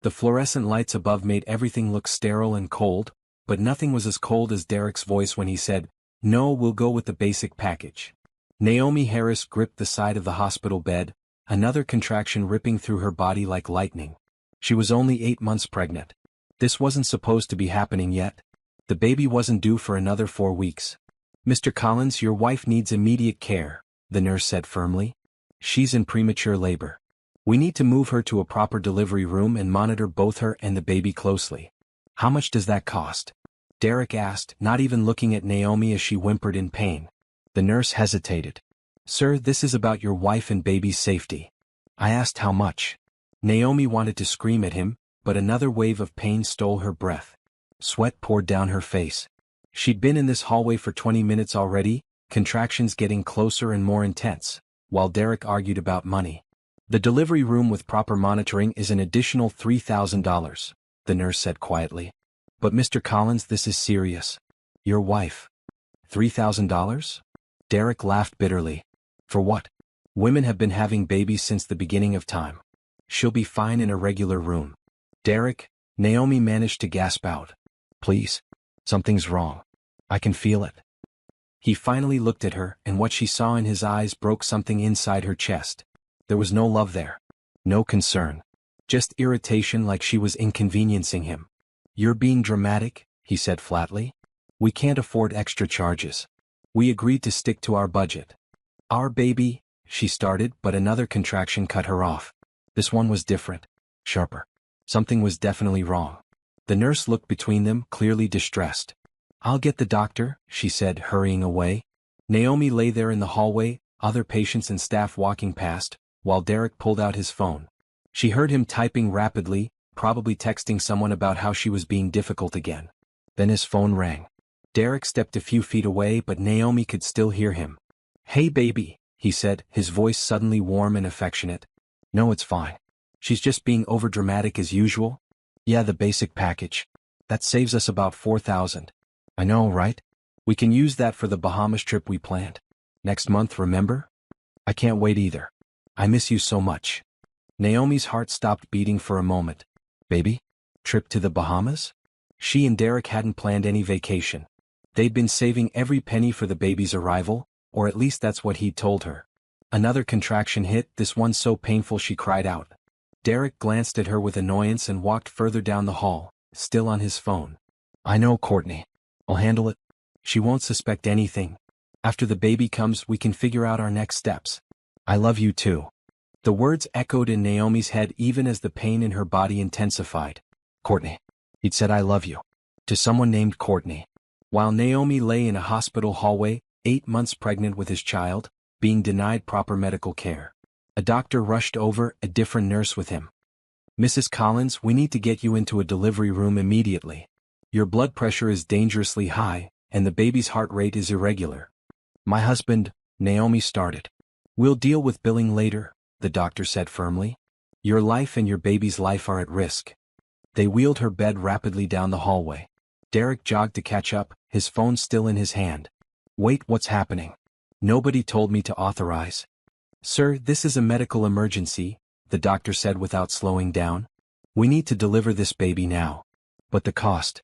The fluorescent lights above made everything look sterile and cold, but nothing was as cold as Derek's voice when he said, "No, we'll go with the basic package." Naomi Harris gripped the side of the hospital bed, another contraction ripping through her body like lightning. She was only 8 months pregnant. This wasn't supposed to be happening yet. The baby wasn't due for another 4 weeks. "Mr. Collins, your wife needs immediate care," the nurse said firmly. "She's in premature labor. We need to move her to a proper delivery room and monitor both her and the baby closely." "How much does that cost?" Derek asked, not even looking at Naomi as she whimpered in pain. The nurse hesitated. "Sir, this is about your wife and baby's safety." I asked how much. Naomi wanted to scream at him, but another wave of pain stole her breath. Sweat poured down her face. She'd been in this hallway for 20 minutes already, contractions getting closer and more intense, while Derek argued about money. "The delivery room with proper monitoring is an additional $3,000, the nurse said quietly. "But Mr. Collins, this is serious. Your wife." $3,000? Derek laughed bitterly. "For what? Women have been having babies since the beginning of time. She'll be fine in a regular room." "Derek," Naomi managed to gasp out. "Please. Something's wrong. I can feel it." He finally looked at her, and what she saw in his eyes broke something inside her chest. There was no love there. No concern. Just irritation, like she was inconveniencing him. "You're being dramatic," he said flatly. "We can't afford extra charges. We agreed to stick to our budget." "Our baby," she started, but another contraction cut her off. This one was different. Sharper. Something was definitely wrong. The nurse looked between them, clearly distressed. "I'll get the doctor," she said, hurrying away. Naomi lay there in the hallway, other patients and staff walking past, while Derek pulled out his phone. She heard him typing rapidly, probably texting someone about how she was being difficult again. Then his phone rang. Derek stepped a few feet away, but Naomi could still hear him. "Hey baby," he said, his voice suddenly warm and affectionate. "No, it's fine. She's just being overdramatic as usual." "Yeah, the basic package. That saves us about $4,000. "I know, right? We can use that for the Bahamas trip we planned. Next month, remember?" "I can't wait either. I miss you so much." Naomi's heart stopped beating for a moment. Baby? Trip to the Bahamas? She and Derek hadn't planned any vacation. They'd been saving every penny for the baby's arrival, or at least that's what he'd told her. Another contraction hit, this one so painful she cried out. Derek glanced at her with annoyance and walked further down the hall, still on his phone. "I know, Courtney. I'll handle it. She won't suspect anything. After the baby comes, we can figure out our next steps. I love you too." The words echoed in Naomi's head even as the pain in her body intensified. "Courtney." He'd said "I love you" to someone named Courtney. While Naomi lay in a hospital hallway, 8 months pregnant with his child, being denied proper medical care. A doctor rushed over, a different nurse with him. "Mrs. Collins, we need to get you into a delivery room immediately. Your blood pressure is dangerously high, and the baby's heart rate is irregular." "My husband," Naomi started. "We'll deal with billing later," the doctor said firmly. "Your life and your baby's life are at risk." They wheeled her bed rapidly down the hallway. Derek jogged to catch up, his phone still in his hand. "Wait, what's happening?" "Nobody told me to authorize." "Sir, this is a medical emergency," the doctor said without slowing down. "We need to deliver this baby now." "But the cost."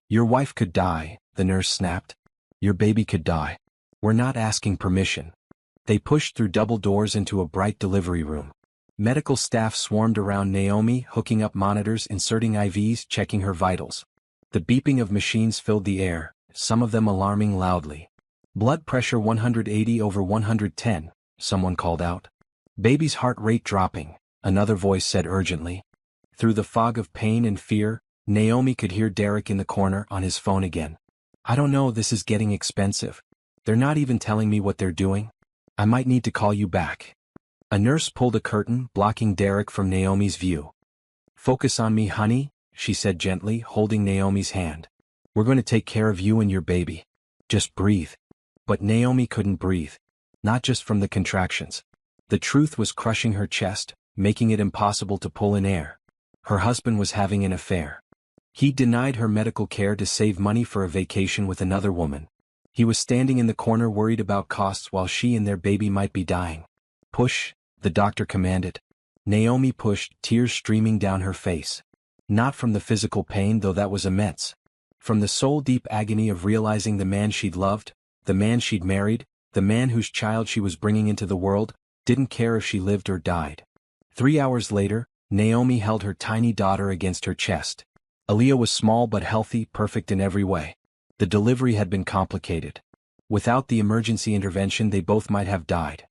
"Your wife could die," the nurse snapped. "Your baby could die. We're not asking permission." They pushed through double doors into a bright delivery room. Medical staff swarmed around Naomi, hooking up monitors, inserting IVs, checking her vitals. The beeping of machines filled the air, some of them alarming loudly. "Blood pressure 180/110, someone called out. "Baby's heart rate dropping," another voice said urgently. Through the fog of pain and fear, Naomi could hear Derek in the corner on his phone again. "I don't know, this is getting expensive. They're not even telling me what they're doing. I might need to call you back." A nurse pulled a curtain, blocking Derek from Naomi's view. "Focus on me, honey," she said gently, holding Naomi's hand. "We're going to take care of you and your baby. Just breathe." But Naomi couldn't breathe. Not just from the contractions. The truth was crushing her chest, making it impossible to pull in air. Her husband was having an affair. He denied her medical care to save money for a vacation with another woman. He was standing in the corner worried about costs while she and their baby might be dying. "Push," the doctor commanded. Naomi pushed, tears streaming down her face. Not from the physical pain, though that was immense. From the soul-deep agony of realizing the man she'd loved, the man she'd married, the man whose child she was bringing into the world, didn't care if she lived or died. 3 hours later, Naomi held her tiny daughter against her chest. Aaliyah was small but healthy, perfect in every way. The delivery had been complicated. Without the emergency intervention, they both might have died.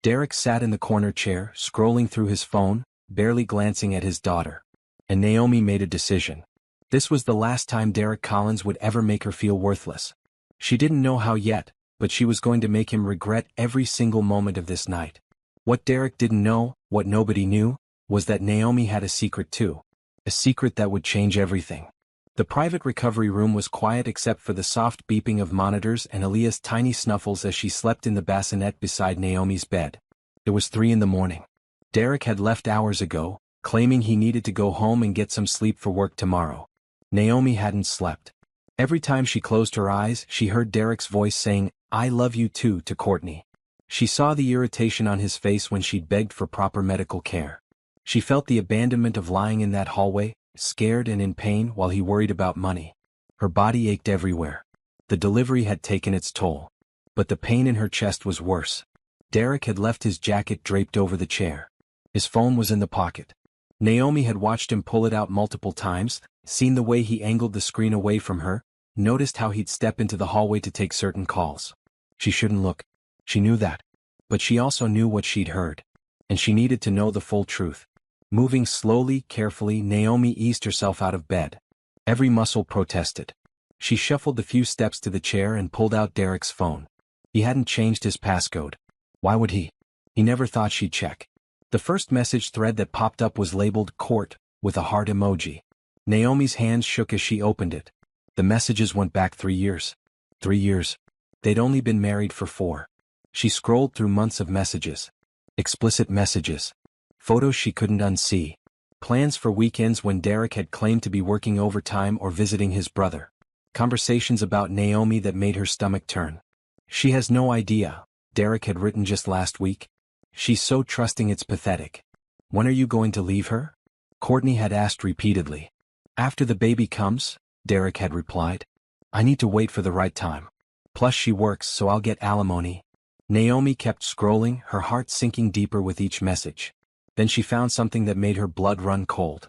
Derek sat in the corner chair, scrolling through his phone, barely glancing at his daughter. And Naomi made a decision. This was the last time Derek Collins would ever make her feel worthless. She didn't know how yet, but she was going to make him regret every single moment of this night. What Derek didn't know, what nobody knew, was that Naomi had a secret too. A secret that would change everything. The private recovery room was quiet except for the soft beeping of monitors and Aaliyah's tiny snuffles as she slept in the bassinet beside Naomi's bed. It was 3 in the morning. Derek had left hours ago, claiming he needed to go home and get some sleep for work tomorrow. Naomi hadn't slept. Every time she closed her eyes, she heard Derek's voice saying, "I love you too," to Courtney. She saw the irritation on his face when she'd begged for proper medical care. She felt the abandonment of lying in that hallway, scared and in pain while he worried about money. Her body ached everywhere. The delivery had taken its toll. But the pain in her chest was worse. Derek had left his jacket draped over the chair. His phone was in the pocket. Naomi had watched him pull it out multiple times, seen the way he angled the screen away from her, noticed how he'd step into the hallway to take certain calls. She shouldn't look. She knew that. But she also knew what she'd heard. And she needed to know the full truth. Moving slowly, carefully, Naomi eased herself out of bed. Every muscle protested. She shuffled the few steps to the chair and pulled out Derek's phone. He hadn't changed his passcode. Why would he? He never thought she'd check. The first message thread that popped up was labeled "Court" with a heart emoji. Naomi's hands shook as she opened it. The messages went back 3 years. 3 years. They'd only been married for 4. She scrolled through months of messages. Explicit messages. Photos she couldn't unsee. Plans for weekends when Derek had claimed to be working overtime or visiting his brother. Conversations about Naomi that made her stomach turn. "She has no idea," Derek had written just last week. "She's so trusting it's pathetic." "When are you going to leave her?" Courtney had asked repeatedly. "After the baby comes," Derek had replied. "I need to wait for the right time. Plus she works, so I'll get alimony." Naomi kept scrolling, her heart sinking deeper with each message. Then she found something that made her blood run cold.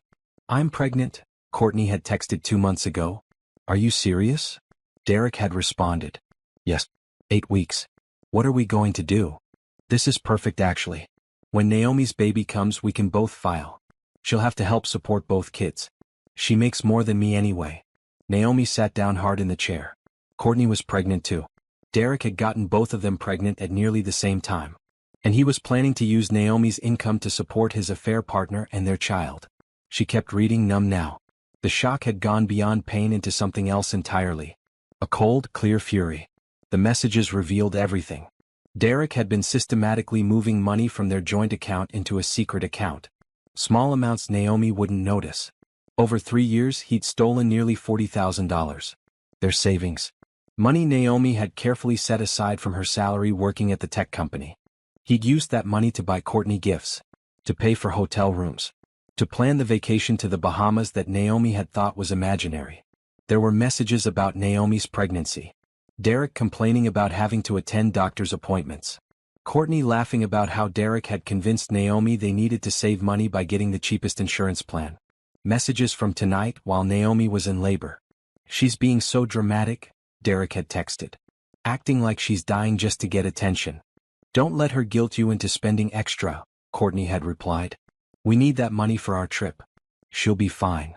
"I'm pregnant," Courtney had texted 2 months ago. "Are you serious?" Derek had responded. "Yes. 8 weeks. What are we going to do?" "This is perfect actually. When Naomi's baby comes we can both file. She'll have to help support both kids. She makes more than me anyway." Naomi sat down hard in the chair. Courtney was pregnant too. Derek had gotten both of them pregnant at nearly the same time. And he was planning to use Naomi's income to support his affair partner and their child. She kept reading, numb now. The shock had gone beyond pain into something else entirely. A cold, clear fury. The messages revealed everything. Derek had been systematically moving money from their joint account into a secret account. Small amounts Naomi wouldn't notice. Over 3 years he'd stolen nearly $40,000. Their savings. Money Naomi had carefully set aside from her salary working at the tech company. He'd used that money to buy Courtney gifts, to pay for hotel rooms, to plan the vacation to the Bahamas that Naomi had thought was imaginary. There were messages about Naomi's pregnancy. Derek complaining about having to attend doctor's appointments. Courtney laughing about how Derek had convinced Naomi they needed to save money by getting the cheapest insurance plan. Messages from tonight while Naomi was in labor. "She's being so dramatic," Derek had texted. "Acting like she's dying just to get attention. Don't let her guilt you into spending extra," Courtney had replied. "We need that money for our trip. She'll be fine."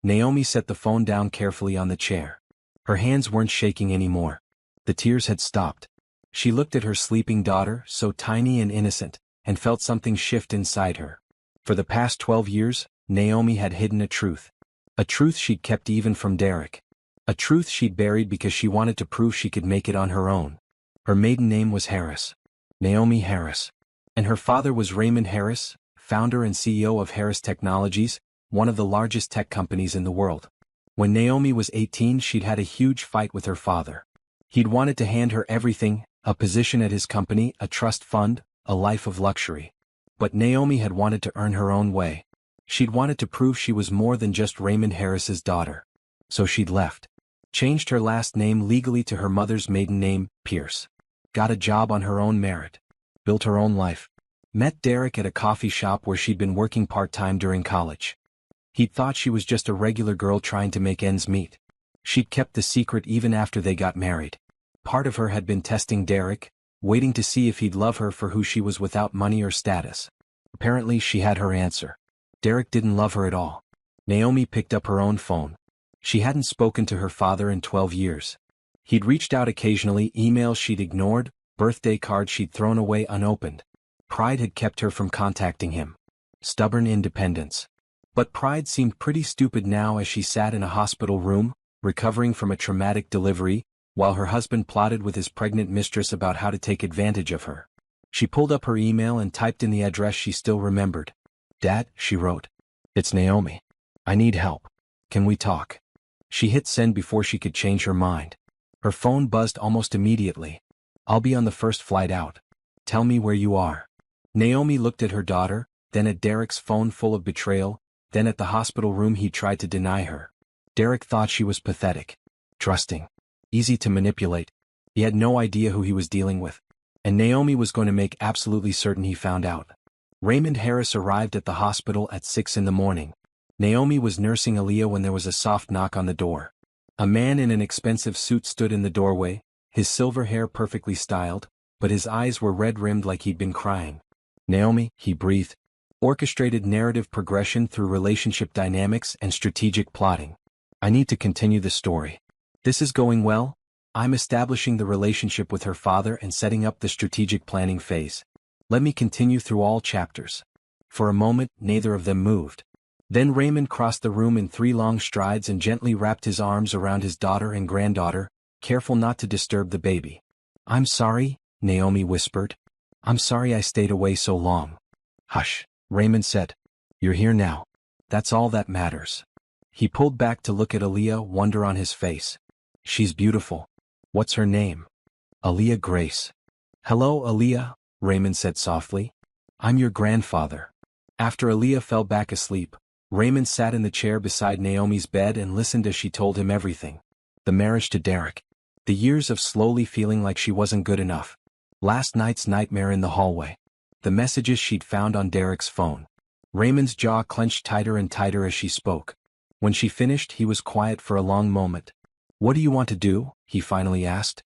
Naomi set the phone down carefully on the chair. Her hands weren't shaking anymore. The tears had stopped. She looked at her sleeping daughter, so tiny and innocent, and felt something shift inside her. For the past 12 years, Naomi had hidden a truth. A truth she'd kept even from Derek. A truth she'd buried because she wanted to prove she could make it on her own. Her maiden name was Harris. Naomi Harris. And her father was Raymond Harris, founder and CEO of Harris Technologies, one of the largest tech companies in the world. When Naomi was 18, she'd had a huge fight with her father. He'd wanted to hand her everything, a position at his company, a trust fund, a life of luxury. But Naomi had wanted to earn her own way. She'd wanted to prove she was more than just Raymond Harris's daughter. So she'd left. Changed her last name legally to her mother's maiden name, Pierce. Got a job on her own merit. Built her own life. Met Derek at a coffee shop where she'd been working part-time during college. He'd thought she was just a regular girl trying to make ends meet. She'd kept the secret even after they got married. Part of her had been testing Derek, waiting to see if he'd love her for who she was without money or status. Apparently she had her answer. Derek didn't love her at all. Naomi picked up her own phone. She hadn't spoken to her father in 12 years. He'd reached out occasionally, emails she'd ignored, birthday cards she'd thrown away unopened. Pride had kept her from contacting him. Stubborn independence. But pride seemed pretty stupid now as she sat in a hospital room, recovering from a traumatic delivery, while her husband plotted with his pregnant mistress about how to take advantage of her. She pulled up her email and typed in the address she still remembered. "Dad," she wrote. "It's Naomi. I need help. Can we talk?" She hit send before she could change her mind. Her phone buzzed almost immediately. "I'll be on the first flight out. Tell me where you are." Naomi looked at her daughter, then at Derek's phone full of betrayal, then at the hospital room he tried to deny her. Derek thought she was pathetic. Trusting. Easy to manipulate. He had no idea who he was dealing with. And Naomi was going to make absolutely certain he found out. Raymond Harris arrived at the hospital at 6 in the morning. Naomi was nursing Aaliyah when there was a soft knock on the door. A man in an expensive suit stood in the doorway, his silver hair perfectly styled, but his eyes were red-rimmed like he'd been crying. "Naomi," he breathed. Orchestrated narrative progression through relationship dynamics and strategic plotting. "I need to continue the story. This is going well. I'm establishing the relationship with her father and setting up the strategic planning phase. Let me continue through all chapters." For a moment, neither of them moved. Then Raymond crossed the room in 3 long strides and gently wrapped his arms around his daughter and granddaughter, careful not to disturb the baby. "I'm sorry," Naomi whispered. "I'm sorry I stayed away so long." "Hush," Raymond said. "You're here now. That's all that matters." He pulled back to look at Aaliyah, wonder on his face. "She's beautiful. What's her name?" "Aaliyah Grace." "Hello, Aaliyah," Raymond said softly. "I'm your grandfather." After Aaliyah fell back asleep, Raymond sat in the chair beside Naomi's bed and listened as she told him everything. The marriage to Derek. The years of slowly feeling like she wasn't good enough. Last night's nightmare in the hallway. The messages she'd found on Derek's phone. Raymond's jaw clenched tighter and tighter as she spoke. When she finished, he was quiet for a long moment. "What do you want to do?" he finally asked.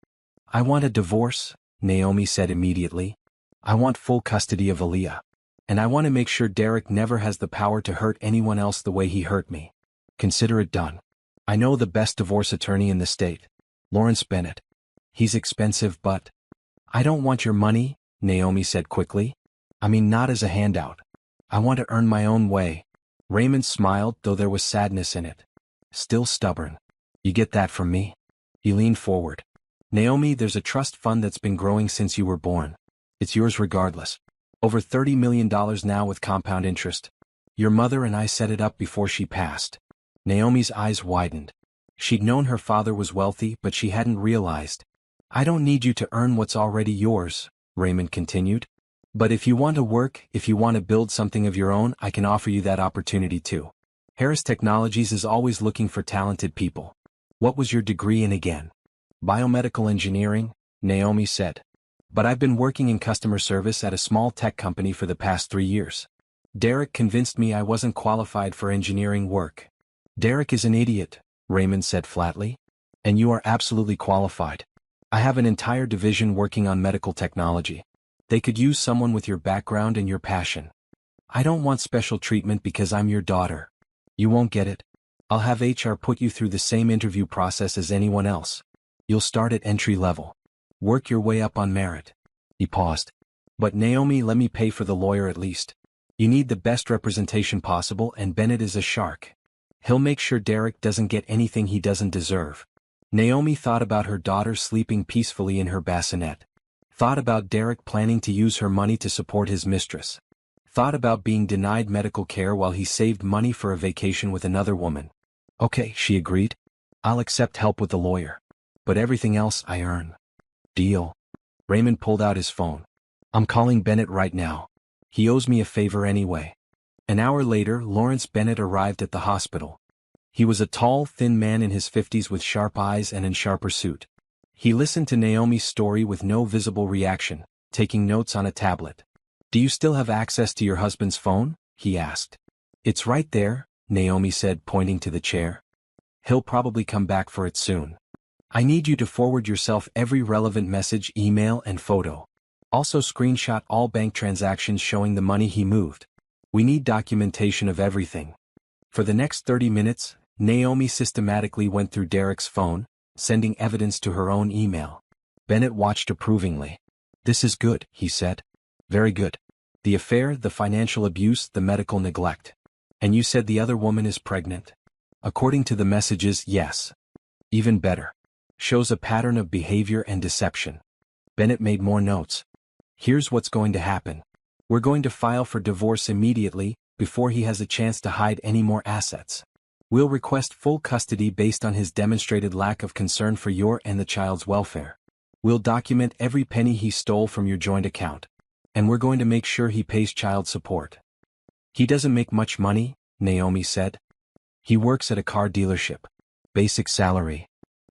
"I want a divorce," Naomi said immediately. "I want full custody of Aaliyah. And I want to make sure Derek never has the power to hurt anyone else the way he hurt me. Consider it done. I know the best divorce attorney in the state. Lawrence Bennett. He's expensive but—" "I don't want your money," Naomi said quickly. "I mean not as a handout. I want to earn my own way." Raymond smiled, though there was sadness in it. "Still stubborn. You get that from me?" He leaned forward. "Naomi, there's a trust fund that's been growing since you were born. It's yours regardless. Over $30 million now with compound interest. Your mother and I set it up before she passed." Naomi's eyes widened. She'd known her father was wealthy, but she hadn't realized. "I don't need you to earn what's already yours," Raymond continued. "But if you want to work, if you want to build something of your own, I can offer you that opportunity too. Harris Technologies is always looking for talented people." "What was your degree in again?" "Biomedical engineering," Naomi said. "But I've been working in customer service at a small tech company for the past 3 years. Derek convinced me I wasn't qualified for engineering work." "Derek is an idiot," Raymond said flatly. "And you are absolutely qualified. I have an entire division working on medical technology. They could use someone with your background and your passion. I don't want special treatment because I'm your daughter. You won't get it. I'll have HR put you through the same interview process as anyone else. You'll start at entry level. Work your way up on merit." He paused. "But Naomi, let me pay for the lawyer at least. You need the best representation possible, and Bennett is a shark. He'll make sure Derek doesn't get anything he doesn't deserve." Naomi thought about her daughter sleeping peacefully in her bassinet. Thought about Derek planning to use her money to support his mistress. Thought about being denied medical care while he saved money for a vacation with another woman. "Okay," she agreed. "I'll accept help with the lawyer. But everything else I earn." "Deal." Raymond pulled out his phone. "I'm calling Bennett right now. He owes me a favor anyway." An hour later, Lawrence Bennett arrived at the hospital. He was a tall, thin man in his 50s with sharp eyes and in sharp pursuit. He listened to Naomi's story with no visible reaction, taking notes on a tablet. "Do you still have access to your husband's phone?" he asked. "It's right there," Naomi said, pointing to the chair. "He'll probably come back for it soon. I need you to forward yourself every relevant message, email, and photo. Also screenshot all bank transactions showing the money he moved. We need documentation of everything." For the next 30 minutes, Naomi systematically went through Derek's phone, sending evidence to her own email. Bennett watched approvingly. "This is good," he said. "Very good. The affair, the financial abuse, the medical neglect. And you said the other woman is pregnant?" "According to the messages, yes." "Even better. Shows a pattern of behavior and deception." Bennett made more notes. "Here's what's going to happen. We're going to file for divorce immediately, before he has a chance to hide any more assets. We'll request full custody based on his demonstrated lack of concern for your and the child's welfare. We'll document every penny he stole from your joint account. And we're going to make sure he pays child support." "He doesn't make much money," Naomi said. "He works at a car dealership. Basic salary.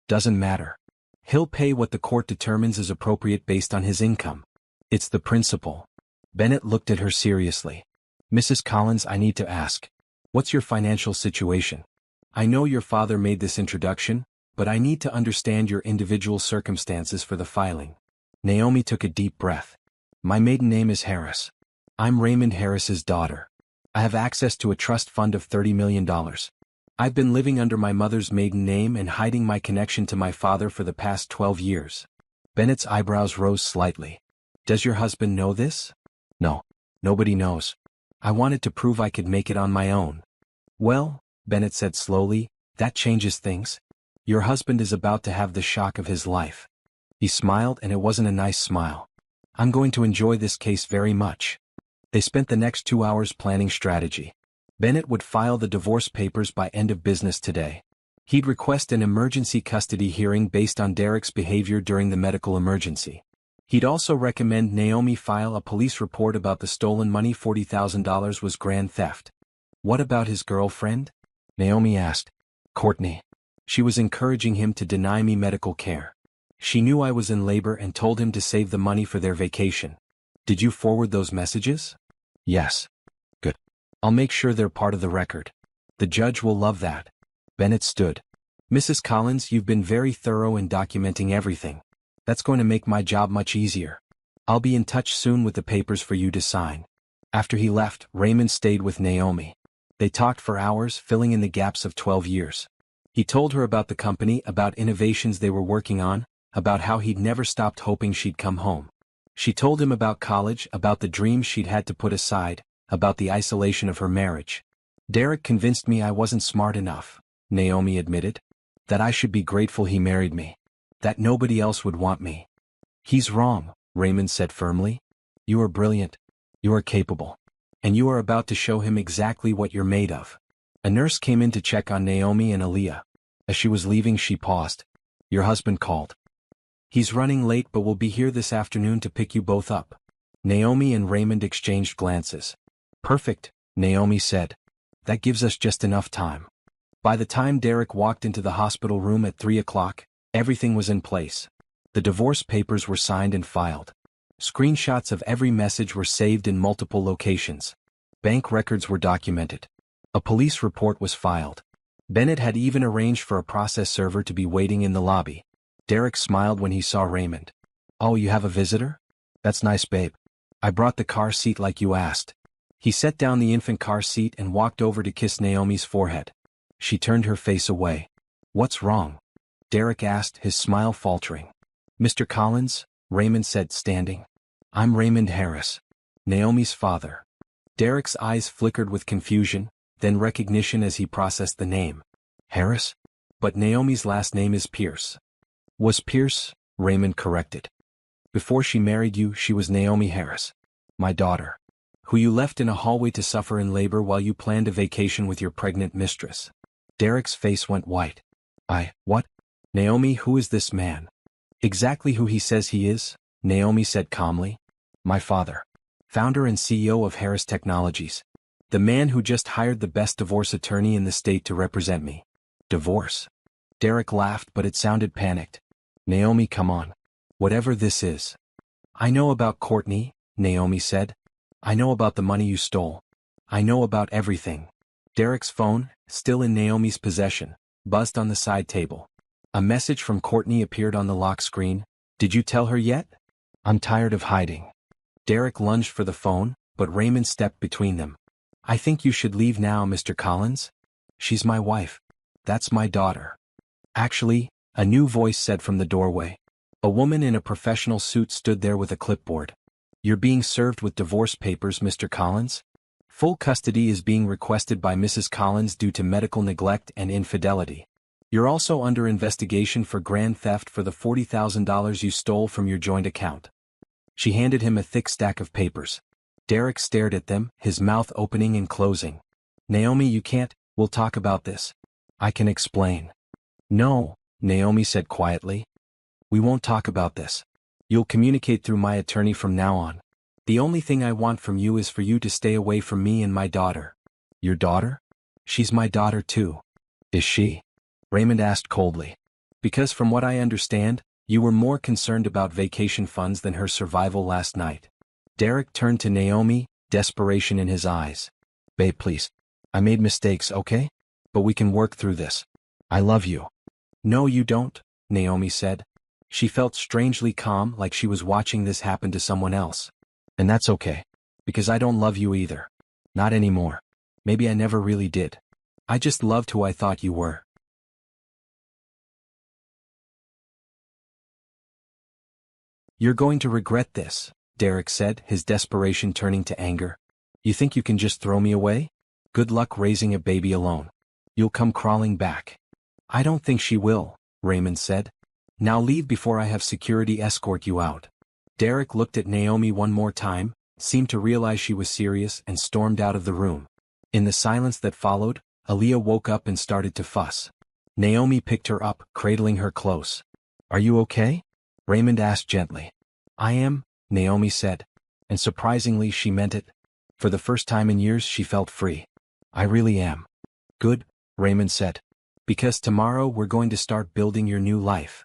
Doesn't matter. He'll pay what the court determines is appropriate based on his income. It's the principle." Bennett looked at her seriously. "Mrs. Collins, I need to ask. What's your financial situation? I know your father made this introduction, but I need to understand your individual circumstances for the filing." Naomi took a deep breath. "My maiden name is Harris. I'm Raymond Harris's daughter. I have access to a trust fund of $30 million. I've been living under my mother's maiden name and hiding my connection to my father for the past 12 years. Bennett's eyebrows rose slightly. "Does your husband know this?" "No. Nobody knows. I wanted to prove I could make it on my own." "Well," Bennett said slowly, "that changes things. Your husband is about to have the shock of his life." He smiled, and it wasn't a nice smile. "I'm going to enjoy this case very much." They spent the next 2 hours planning strategy. Bennett would file the divorce papers by end of business today. He'd request an emergency custody hearing based on Derek's behavior during the medical emergency. He'd also recommend Naomi file a police report about the stolen money. $40,000 was grand theft. "What about his girlfriend?" Naomi asked. "Courtney. She was encouraging him to deny me medical care. She knew I was in labor and told him to save the money for their vacation." "Did you forward those messages?" "Yes." "Good. I'll make sure they're part of the record. The judge will love that." Bennett stood. "Mrs. Collins, you've been very thorough in documenting everything. That's going to make my job much easier. I'll be in touch soon with the papers for you to sign." After he left, Raymond stayed with Naomi. They talked for hours, filling in the gaps of 12 years. He told her about the company, about innovations they were working on, about how he'd never stopped hoping she'd come home. She told him about college, about the dreams she'd had to put aside, about the isolation of her marriage. "Derek convinced me I wasn't smart enough," Naomi admitted. "That I should be grateful he married me. That nobody else would want me." "He's wrong," Raymond said firmly. "You are brilliant. You are capable. And you are about to show him exactly what you're made of." A nurse came in to check on Naomi and Aaliyah. As she was leaving, she paused. "Your husband called. He's running late, but will be here this afternoon to pick you both up." Naomi and Raymond exchanged glances. "Perfect," Naomi said. "That gives us just enough time." By the time Derek walked into the hospital room at 3 o'clock, everything was in place. The divorce papers were signed and filed. Screenshots of every message were saved in multiple locations. Bank records were documented. A police report was filed. Bennett had even arranged for a process server to be waiting in the lobby. Derek smiled when he saw Raymond. "Oh, you have a visitor? That's nice, babe. I brought the car seat like you asked." He set down the infant car seat and walked over to kiss Naomi's forehead. She turned her face away. "What's wrong?" Derek asked, his smile faltering. "Mr. Collins," Raymond said, standing. "I'm Raymond Harris, Naomi's father." Derek's eyes flickered with confusion, then recognition as he processed the name. "Harris? But Naomi's last name is Pierce." "Was Pierce," Raymond corrected. "Before she married you, she was Naomi Harris, my daughter, who you left in a hallway to suffer in labor while you planned a vacation with your pregnant mistress." Derek's face went white. What? Naomi, who is this man?" "Exactly who he says he is," Naomi said calmly. "My father. Founder and CEO of Harris Technologies. The man who just hired the best divorce attorney in the state to represent me. Divorce? Derek laughed, but it sounded panicked. Naomi, come on. Whatever this is. I know about Courtney, Naomi said. I know about the money you stole. I know about everything. Derek's phone, still in Naomi's possession, buzzed on the side table. A message from Courtney appeared on the lock screen. Did you tell her yet? I'm tired of hiding. Derek lunged for the phone, but Raymond stepped between them. I think you should leave now, Mr. Collins. She's my wife. That's my daughter. Actually, a new voice said from the doorway. A woman in a professional suit stood there with a clipboard. You're being served with divorce papers, Mr. Collins. Full custody is being requested by Mrs. Collins due to medical neglect and infidelity. You're also under investigation for grand theft for the $40,000 you stole from your joint account. She handed him a thick stack of papers. Derek stared at them, his mouth opening and closing. Naomi, you can't. We'll talk about this. I can explain. No, Naomi said quietly. We won't talk about this. You'll communicate through my attorney from now on. The only thing I want from you is for you to stay away from me and my daughter. Your daughter? She's my daughter too. Is she? Raymond asked coldly. Because from what I understand, you were more concerned about vacation funds than her survival last night. Derek turned to Naomi, desperation in his eyes. Babe, please. I made mistakes, okay? But we can work through this. I love you. No, you don't, Naomi said. She felt strangely calm, like she was watching this happen to someone else. And that's okay. Because I don't love you either. Not anymore. Maybe I never really did. I just loved who I thought you were. You're going to regret this, Derek said, his desperation turning to anger. You think you can just throw me away? Good luck raising a baby alone. You'll come crawling back. I don't think she will, Raymond said. Now leave before I have security escort you out. Derek looked at Naomi one more time, seemed to realize she was serious, and stormed out of the room. In the silence that followed, Aaliyah woke up and started to fuss. Naomi picked her up, cradling her close. Are you okay? Raymond asked gently. I am, Naomi said. And surprisingly, she meant it. For the first time in years, she felt free. I really am. Good, Raymond said. Because tomorrow we're going to start building your new life.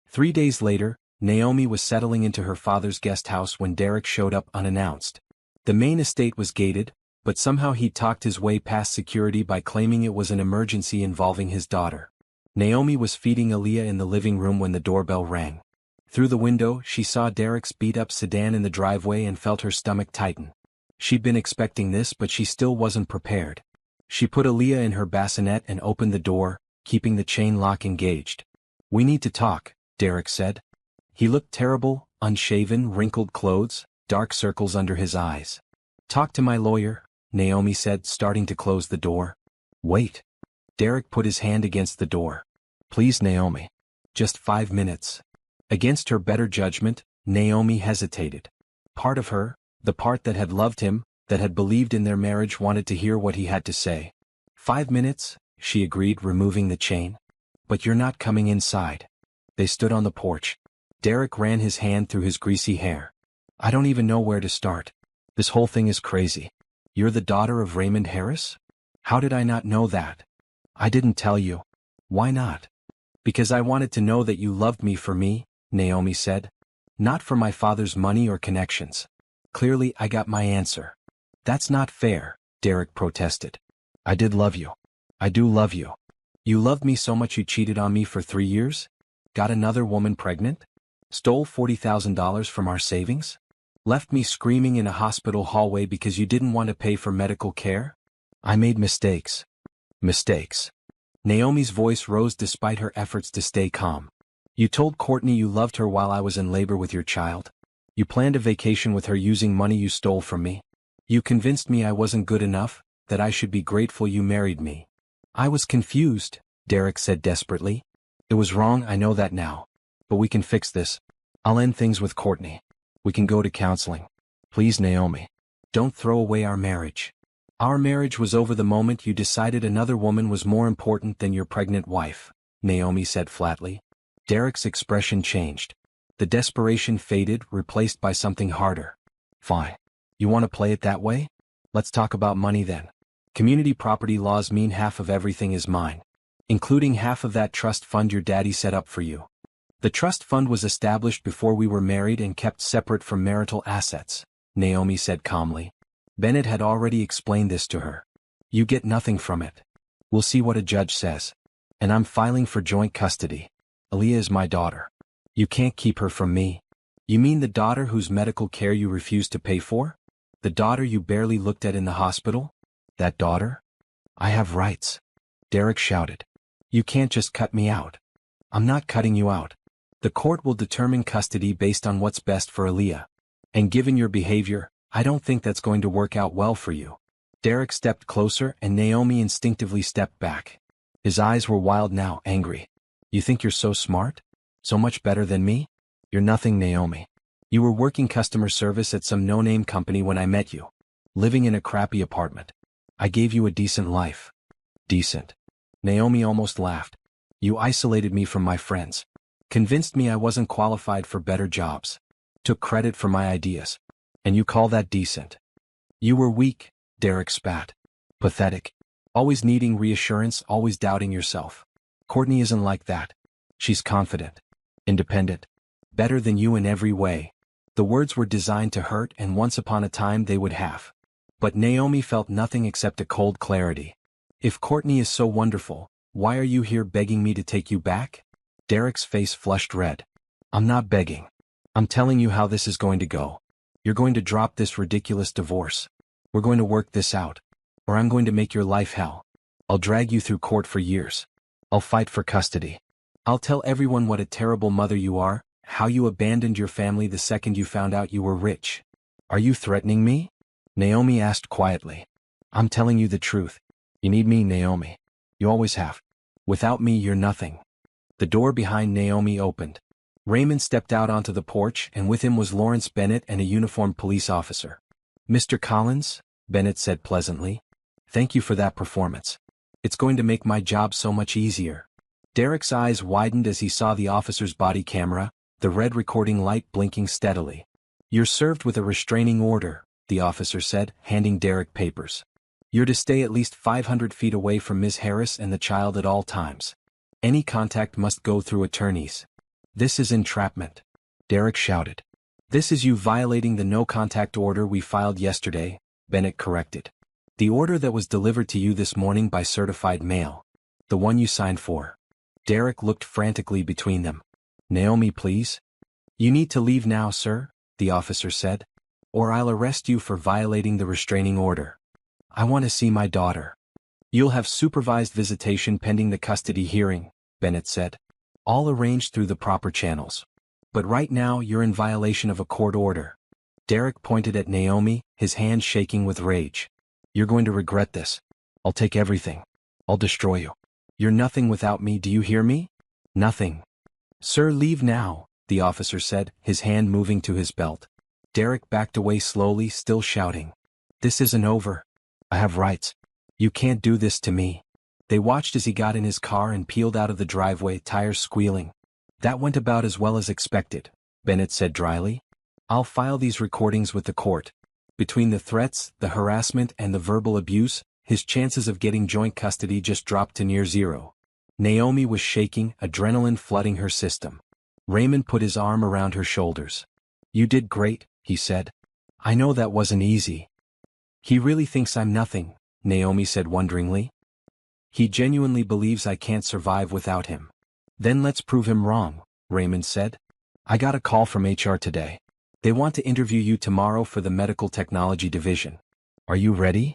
3 days later, Naomi was settling into her father's guest house when Derek showed up unannounced. The main estate was gated, but somehow he talked his way past security by claiming it was an emergency involving his daughter. Naomi was feeding Aaliyah in the living room when the doorbell rang. Through the window, she saw Derek's beat-up sedan in the driveway and felt her stomach tighten. She'd been expecting this, but she still wasn't prepared. She put Aaliyah in her bassinet and opened the door, keeping the chain lock engaged. We need to talk, Derek said. He looked terrible, unshaven, wrinkled clothes, dark circles under his eyes. Talk to my lawyer, Naomi said, starting to close the door. Wait. Derek put his hand against the door. Please, Naomi. Just 5 minutes. Against her better judgment, Naomi hesitated. Part of her, the part that had loved him, that had believed in their marriage, wanted to hear what he had to say. 5 minutes, she agreed, removing the chain. But you're not coming inside. They stood on the porch. Derek ran his hand through his greasy hair. I don't even know where to start. This whole thing is crazy. You're the daughter of Raymond Harris? How did I not know that? I didn't tell you. Why not? Because I wanted to know that you loved me for me, Naomi said. Not for my father's money or connections. Clearly, I got my answer. That's not fair, Derek protested. I did love you. I do love you. You loved me so much you cheated on me for 3 years? Got another woman pregnant? Stole $40,000 from our savings? Left me screaming in a hospital hallway because you didn't want to pay for medical care? I made mistakes. Mistakes. Naomi's voice rose despite her efforts to stay calm. You told Courtney you loved her while I was in labor with your child. You planned a vacation with her using money you stole from me. You convinced me I wasn't good enough, that I should be grateful you married me. I was confused, Derek said desperately. It was wrong, I know that now. But we can fix this. I'll end things with Courtney. We can go to counseling. Please, Naomi. Don't throw away our marriage. Our marriage was over the moment you decided another woman was more important than your pregnant wife, Naomi said flatly. Derek's expression changed. The desperation faded, replaced by something harder. Fine. You want to play it that way? Let's talk about money then. Community property laws mean half of everything is mine, including half of that trust fund your daddy set up for you. The trust fund was established before we were married and kept separate from marital assets, Naomi said calmly. Bennett had already explained this to her. You get nothing from it. We'll see what a judge says. And I'm filing for joint custody. Aaliyah is my daughter. You can't keep her from me. You mean the daughter whose medical care you refused to pay for? The daughter you barely looked at in the hospital? That daughter? I have rights. Derek shouted. You can't just cut me out. I'm not cutting you out. The court will determine custody based on what's best for Aaliyah. And given your behavior, I don't think that's going to work out well for you. Derek stepped closer and Naomi instinctively stepped back. His eyes were wild now, angry. You think you're so smart? So much better than me? You're nothing, Naomi. You were working customer service at some no-name company when I met you. Living in a crappy apartment. I gave you a decent life. Decent. Naomi almost laughed. You isolated me from my friends. Convinced me I wasn't qualified for better jobs. Took credit for my ideas. And you call that decent? You were weak, Derek spat. Pathetic. Always needing reassurance, always doubting yourself. Courtney isn't like that. She's confident. Independent. Better than you in every way. The words were designed to hurt, and once upon a time they would have. But Naomi felt nothing except a cold clarity. If Courtney is so wonderful, why are you here begging me to take you back? Derek's face flushed red. I'm not begging. I'm telling you how this is going to go. You're going to drop this ridiculous divorce. We're going to work this out. Or I'm going to make your life hell. I'll drag you through court for years. I'll fight for custody. I'll tell everyone what a terrible mother you are, how you abandoned your family the second you found out you were rich. Are you threatening me? Naomi asked quietly. I'm telling you the truth. You need me, Naomi. You always have. Without me, you're nothing. The door behind Naomi opened. Raymond stepped out onto the porch, and with him was Lawrence Bennett and a uniformed police officer. Mr. Collins, Bennett said pleasantly. Thank you for that performance. It's going to make my job so much easier. Derek's eyes widened as he saw the officer's body camera, the red recording light blinking steadily. You're served with a restraining order, the officer said, handing Derek papers. You're to stay at least 500 feet away from Ms. Harris and the child at all times. Any contact must go through attorneys. This is entrapment. Derek shouted. This is you violating the no-contact order we filed yesterday, Bennett corrected. The order that was delivered to you this morning by certified mail. The one you signed for. Derek looked frantically between them. Naomi, please. You need to leave now, sir, the officer said. Or I'll arrest you for violating the restraining order. I want to see my daughter. You'll have supervised visitation pending the custody hearing, Bennett said. All arranged through the proper channels. But right now you're in violation of a court order. Derek pointed at Naomi, his hand shaking with rage. You're going to regret this. I'll take everything. I'll destroy you. You're nothing without me, do you hear me? Nothing. Sir, leave now, the officer said, his hand moving to his belt. Derek backed away slowly, still shouting. This isn't over. I have rights. You can't do this to me. They watched as he got in his car and peeled out of the driveway, tires squealing. That went about as well as expected, Bennett said dryly. I'll file these recordings with the court. Between the threats, the harassment, and the verbal abuse, his chances of getting joint custody just dropped to near zero. Naomi was shaking, adrenaline flooding her system. Raymond put his arm around her shoulders. You did great, he said. I know that wasn't easy. He really thinks I'm nothing, Naomi said wonderingly. He genuinely believes I can't survive without him. Then let's prove him wrong, Raymond said. I got a call from HR today. They want to interview you tomorrow for the medical technology division. Are you ready?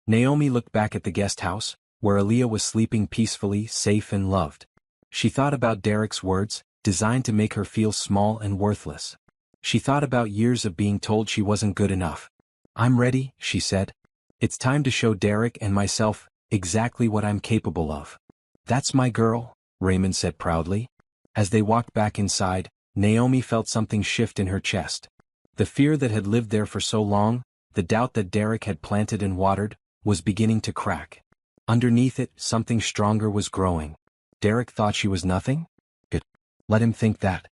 Naomi looked back at the guest house, where Aaliyah was sleeping peacefully, safe and loved. She thought about Derek's words, designed to make her feel small and worthless. She thought about years of being told she wasn't good enough. I'm ready, she said. It's time to show Derek and myself exactly what I'm capable of. That's my girl, Raymond said proudly. As they walked back inside, Naomi felt something shift in her chest. The fear that had lived there for so long, the doubt that Derek had planted and watered, was beginning to crack. Underneath it, something stronger was growing. Derek thought she was nothing? Good. Let him think that.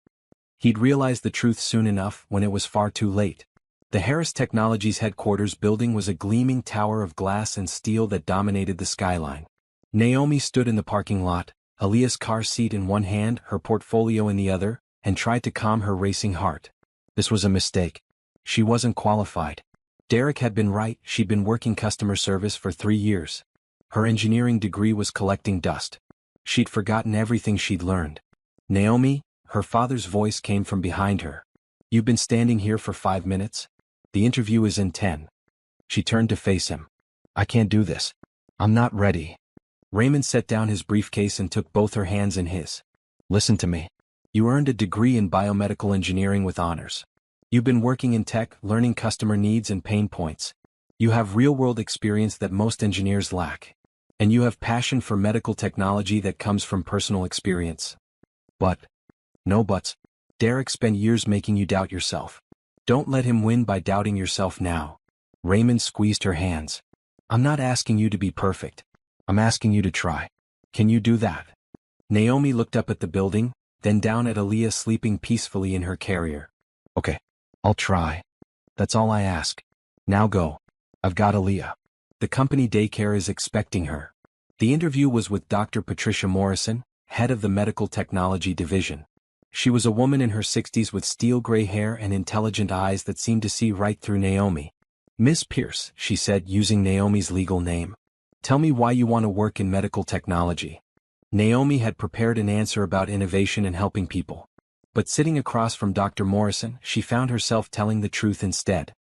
He'd realize the truth soon enough when it was far too late. The Harris Technologies headquarters building was a gleaming tower of glass and steel that dominated the skyline. Naomi stood in the parking lot, Aaliyah's car seat in one hand, her portfolio in the other, and tried to calm her racing heart. This was a mistake. She wasn't qualified. Derek had been right, she'd been working customer service for 3 years. Her engineering degree was collecting dust. She'd forgotten everything she'd learned. Naomi, her father's voice came from behind her. You've been standing here for 5 minutes? The interview is in 10. She turned to face him. I can't do this. I'm not ready. Raymond set down his briefcase and took both her hands in his. Listen to me. You earned a degree in biomedical engineering with honors. You've been working in tech, learning customer needs and pain points. You have real-world experience that most engineers lack. And you have passion for medical technology that comes from personal experience. But, no buts. Derek spent years making you doubt yourself. Don't let him win by doubting yourself now. Raymond squeezed her hands. I'm not asking you to be perfect. I'm asking you to try. Can you do that? Naomi looked up at the building, then down at Aaliyah sleeping peacefully in her carrier. Okay, I'll try. That's all I ask. Now go. I've got Aaliyah. The company daycare is expecting her. The interview was with Dr. Patricia Morrison, head of the Medical Technology Division. She was a woman in her 60s with steel gray hair and intelligent eyes that seemed to see right through Naomi. Miss Pierce, she said using Naomi's legal name. Tell me why you want to work in medical technology. Naomi had prepared an answer about innovation and helping people. But sitting across from Dr. Morrison, she found herself telling the truth instead.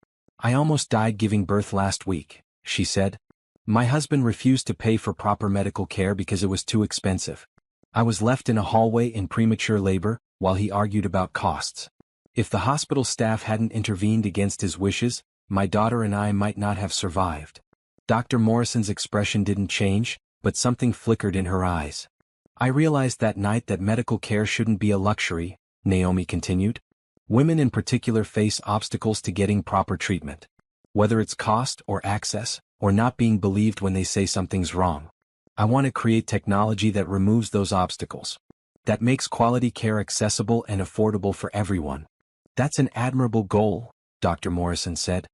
I almost died giving birth last week, she said. My husband refused to pay for proper medical care because it was too expensive. I was left in a hallway in premature labor, while he argued about costs. If the hospital staff hadn't intervened against his wishes, my daughter and I might not have survived. Dr. Morrison's expression didn't change, but something flickered in her eyes. I realized that night that medical care shouldn't be a luxury, Naomi continued. Women in particular face obstacles to getting proper treatment. Whether it's cost or access, or not being believed when they say something's wrong. I want to create technology that removes those obstacles. That makes quality care accessible and affordable for everyone. That's an admirable goal, Dr. Morrison said.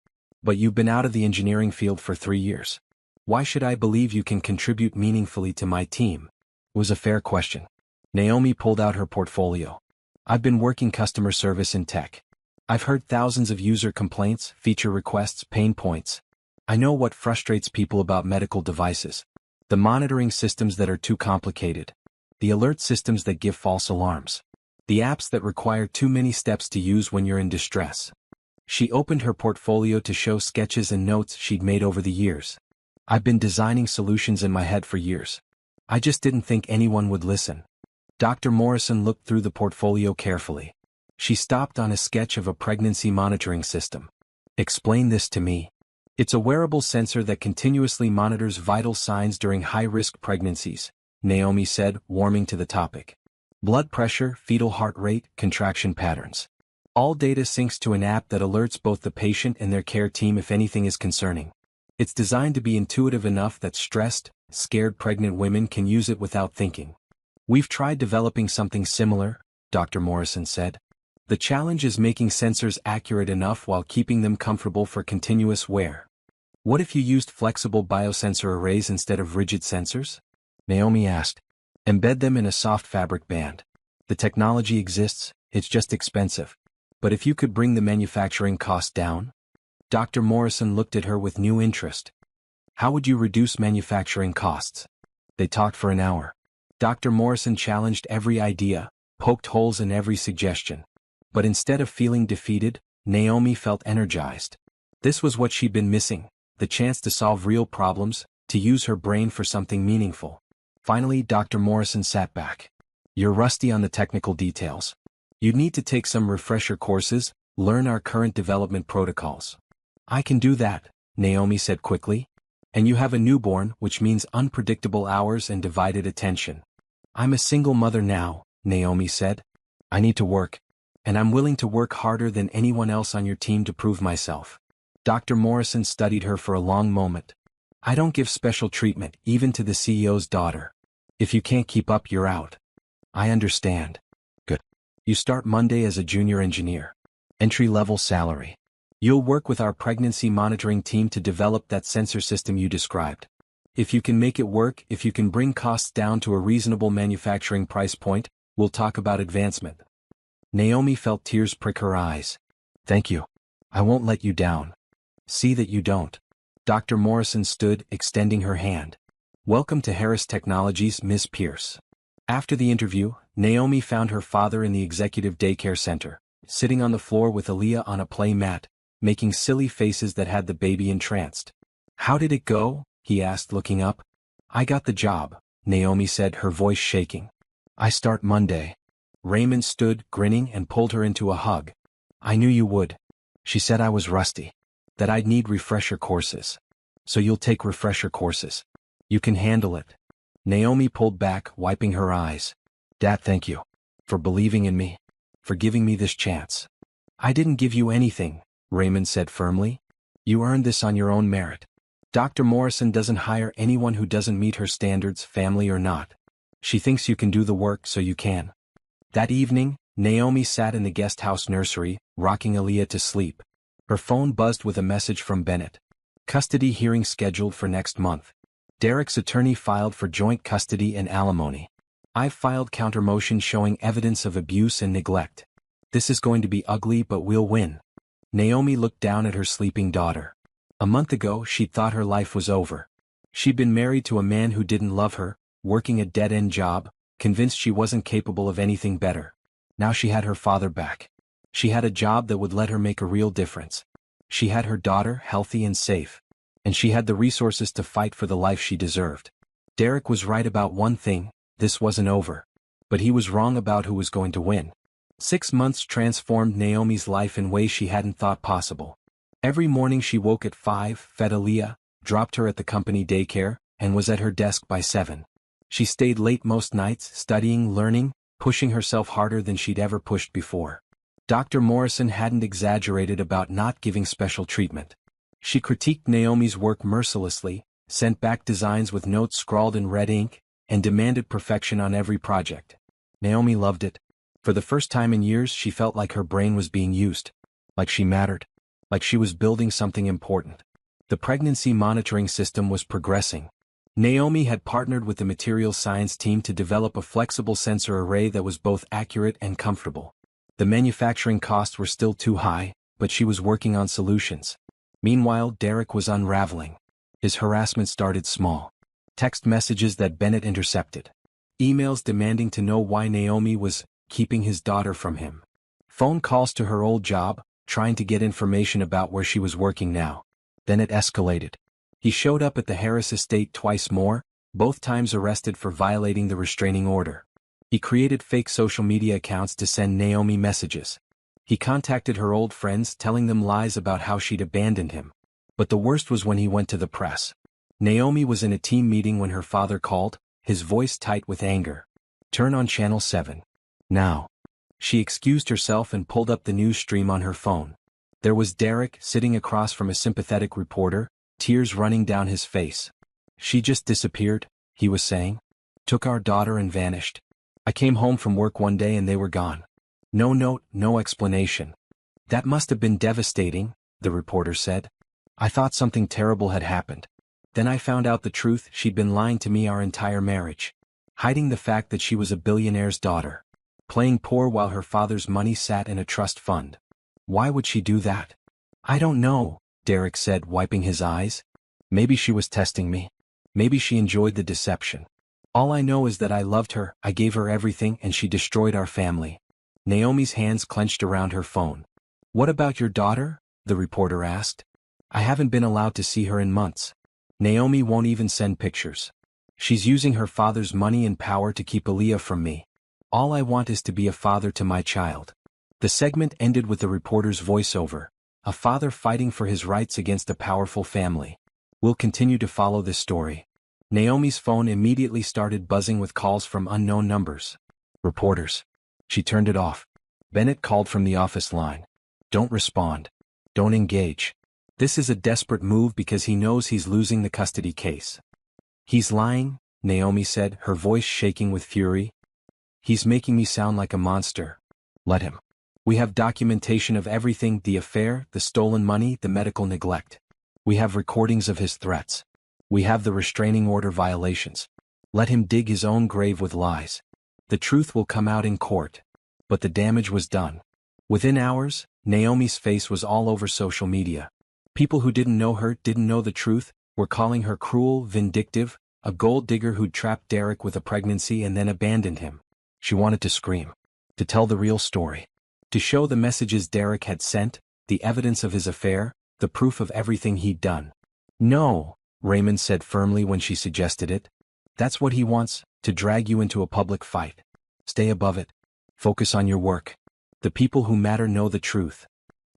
But you've been out of the engineering field for 3 years. Why should I believe you can contribute meaningfully to my team? It was a fair question. Naomi pulled out her portfolio. I've been working customer service in tech. I've heard thousands of user complaints, feature requests, pain points. I know what frustrates people about medical devices. The monitoring systems that are too complicated. The alert systems that give false alarms. The apps that require too many steps to use when you're in distress. She opened her portfolio to show sketches and notes she'd made over the years. I've been designing solutions in my head for years. I just didn't think anyone would listen. Dr. Morrison looked through the portfolio carefully. She stopped on a sketch of a pregnancy monitoring system. Explain this to me. It's a wearable sensor that continuously monitors vital signs during high-risk pregnancies, Naomi said, warming to the topic. Blood pressure, fetal heart rate, contraction patterns. All data syncs to an app that alerts both the patient and their care team if anything is concerning. It's designed to be intuitive enough that stressed, scared pregnant women can use it without thinking. We've tried developing something similar, Dr. Morrison said. The challenge is making sensors accurate enough while keeping them comfortable for continuous wear. What if you used flexible biosensor arrays instead of rigid sensors? Naomi asked. Embed them in a soft fabric band. The technology exists, it's just expensive. But if you could bring the manufacturing cost down? Dr. Morrison looked at her with new interest. How would you reduce manufacturing costs? They talked for an hour. Dr. Morrison challenged every idea, poked holes in every suggestion. But instead of feeling defeated, Naomi felt energized. This was what she'd been missing, the chance to solve real problems, to use her brain for something meaningful. Finally, Dr. Morrison sat back. You're rusty on the technical details. You'd need to take some refresher courses, learn our current development protocols. I can do that, Naomi said quickly. And you have a newborn, which means unpredictable hours and divided attention. I'm a single mother now, Naomi said. I need to work. And I'm willing to work harder than anyone else on your team to prove myself. Dr. Morrison studied her for a long moment. I don't give special treatment, even to the CEO's daughter. If you can't keep up, you're out. I understand. Good. You start Monday as a junior engineer. Entry-level salary. You'll work with our pregnancy monitoring team to develop that sensor system you described. If you can make it work, if you can bring costs down to a reasonable manufacturing price point, we'll talk about advancement. Naomi felt tears prick her eyes. Thank you. I won't let you down. See that you don't. Dr. Morrison stood, extending her hand. Welcome to Harris Technologies, Miss Pierce. After the interview, Naomi found her father in the executive daycare center, sitting on the floor with Aaliyah on a play mat, making silly faces that had the baby entranced. How did it go? He asked, looking up. I got the job, Naomi said, her voice shaking. I start Monday. Raymond stood, grinning, and pulled her into a hug. I knew you would. She said I was rusty. That I'd need refresher courses. So you'll take refresher courses. You can handle it. Naomi pulled back, wiping her eyes. Dad, thank you. For believing in me. For giving me this chance. I didn't give you anything, Raymond said firmly. You earned this on your own merit. Dr. Morrison doesn't hire anyone who doesn't meet her standards, family or not. She thinks you can do the work, so you can. That evening, Naomi sat in the guest house nursery, rocking Aaliyah to sleep. Her phone buzzed with a message from Bennett. Custody hearing scheduled for next month. Derek's attorney filed for joint custody and alimony. I've filed countermotion showing evidence of abuse and neglect. This is going to be ugly, but we'll win. Naomi looked down at her sleeping daughter. A month ago, she'd thought her life was over. She'd been married to a man who didn't love her, working a dead-end job, convinced she wasn't capable of anything better. Now she had her father back. She had a job that would let her make a real difference. She had her daughter healthy and safe. And she had the resources to fight for the life she deserved. Derek was right about one thing, this wasn't over. But he was wrong about who was going to win. 6 months transformed Naomi's life in ways she hadn't thought possible. Every morning she woke at 5, fed Aaliyah, dropped her at the company daycare, and was at her desk by 7. She stayed late most nights, studying, learning, pushing herself harder than she'd ever pushed before. Dr. Morrison hadn't exaggerated about not giving special treatment. She critiqued Naomi's work mercilessly, sent back designs with notes scrawled in red ink, and demanded perfection on every project. Naomi loved it. For the first time in years she felt like her brain was being used. Like she mattered. Like she was building something important. The pregnancy monitoring system was progressing. Naomi had partnered with the materials science team to develop a flexible sensor array that was both accurate and comfortable. The manufacturing costs were still too high, but she was working on solutions. Meanwhile, Derek was unraveling. His harassment started small. Text messages that Bennett intercepted. Emails demanding to know why Naomi was keeping his daughter from him. Phone calls to her old job, trying to get information about where she was working now. Then it escalated. He showed up at the Harris estate twice more, both times arrested for violating the restraining order. He created fake social media accounts to send Naomi messages. He contacted her old friends, telling them lies about how she'd abandoned him. But the worst was when he went to the press. Naomi was in a team meeting when her father called, his voice tight with anger. Turn on Channel 7. Now. She excused herself and pulled up the news stream on her phone. There was Derek sitting across from a sympathetic reporter, tears running down his face. She just disappeared, he was saying. Took our daughter and vanished. I came home from work one day and they were gone. No note, no explanation. That must have been devastating, the reporter said. I thought something terrible had happened. Then I found out the truth. She'd been lying to me our entire marriage. Hiding the fact that she was a billionaire's daughter. Playing poor while her father's money sat in a trust fund. Why would she do that? I don't know, Derek said, wiping his eyes. Maybe she was testing me. Maybe she enjoyed the deception. All I know is that I loved her, I gave her everything, and she destroyed our family. Naomi's hands clenched around her phone. What about your daughter? The reporter asked. I haven't been allowed to see her in months. Naomi won't even send pictures. She's using her father's money and power to keep Aaliyah from me. All I want is to be a father to my child. The segment ended with the reporter's voiceover, a father fighting for his rights against a powerful family. We'll continue to follow this story. Naomi's phone immediately started buzzing with calls from unknown numbers. Reporters. She turned it off. Bennett called from the office line. Don't respond. Don't engage. This is a desperate move because he knows he's losing the custody case. He's lying, Naomi said, her voice shaking with fury. He's making me sound like a monster. Let him. We have documentation of everything: the affair, the stolen money, the medical neglect. We have recordings of his threats. We have the restraining order violations. Let him dig his own grave with lies. The truth will come out in court. But the damage was done. Within hours, Naomi's face was all over social media. People who didn't know her, didn't know the truth, were calling her cruel, vindictive, a gold digger who'd trapped Derek with a pregnancy and then abandoned him. She wanted to scream. To tell the real story. To show the messages Derek had sent, the evidence of his affair, the proof of everything he'd done. No, Raymond said firmly when she suggested it. That's what he wants, to drag you into a public fight. Stay above it. Focus on your work. The people who matter know the truth.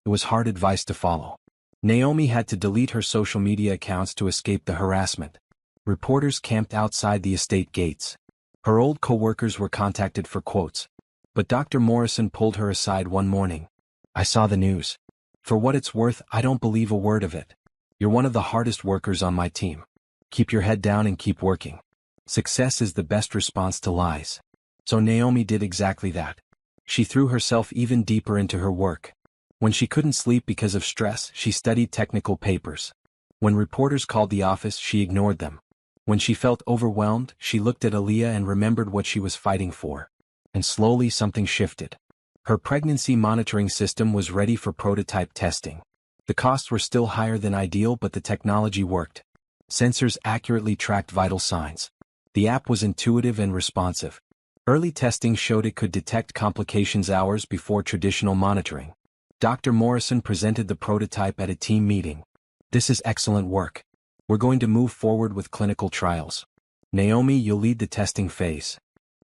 It was hard advice to follow. Naomi had to delete her social media accounts to escape the harassment. Reporters camped outside the estate gates. Her old co-workers were contacted for quotes. But Dr. Morrison pulled her aside one morning. I saw the news. For what it's worth, I don't believe a word of it. You're one of the hardest workers on my team. Keep your head down and keep working. Success is the best response to lies. So Naomi did exactly that. She threw herself even deeper into her work. When she couldn't sleep because of stress, she studied technical papers. When reporters called the office, she ignored them. When she felt overwhelmed, she looked at Aaliyah and remembered what she was fighting for. And slowly something shifted. Her pregnancy monitoring system was ready for prototype testing. The costs were still higher than ideal, but the technology worked. Sensors accurately tracked vital signs. The app was intuitive and responsive. Early testing showed it could detect complications hours before traditional monitoring. Dr. Morrison presented the prototype at a team meeting. This is excellent work. We're going to move forward with clinical trials. Naomi, you'll lead the testing phase.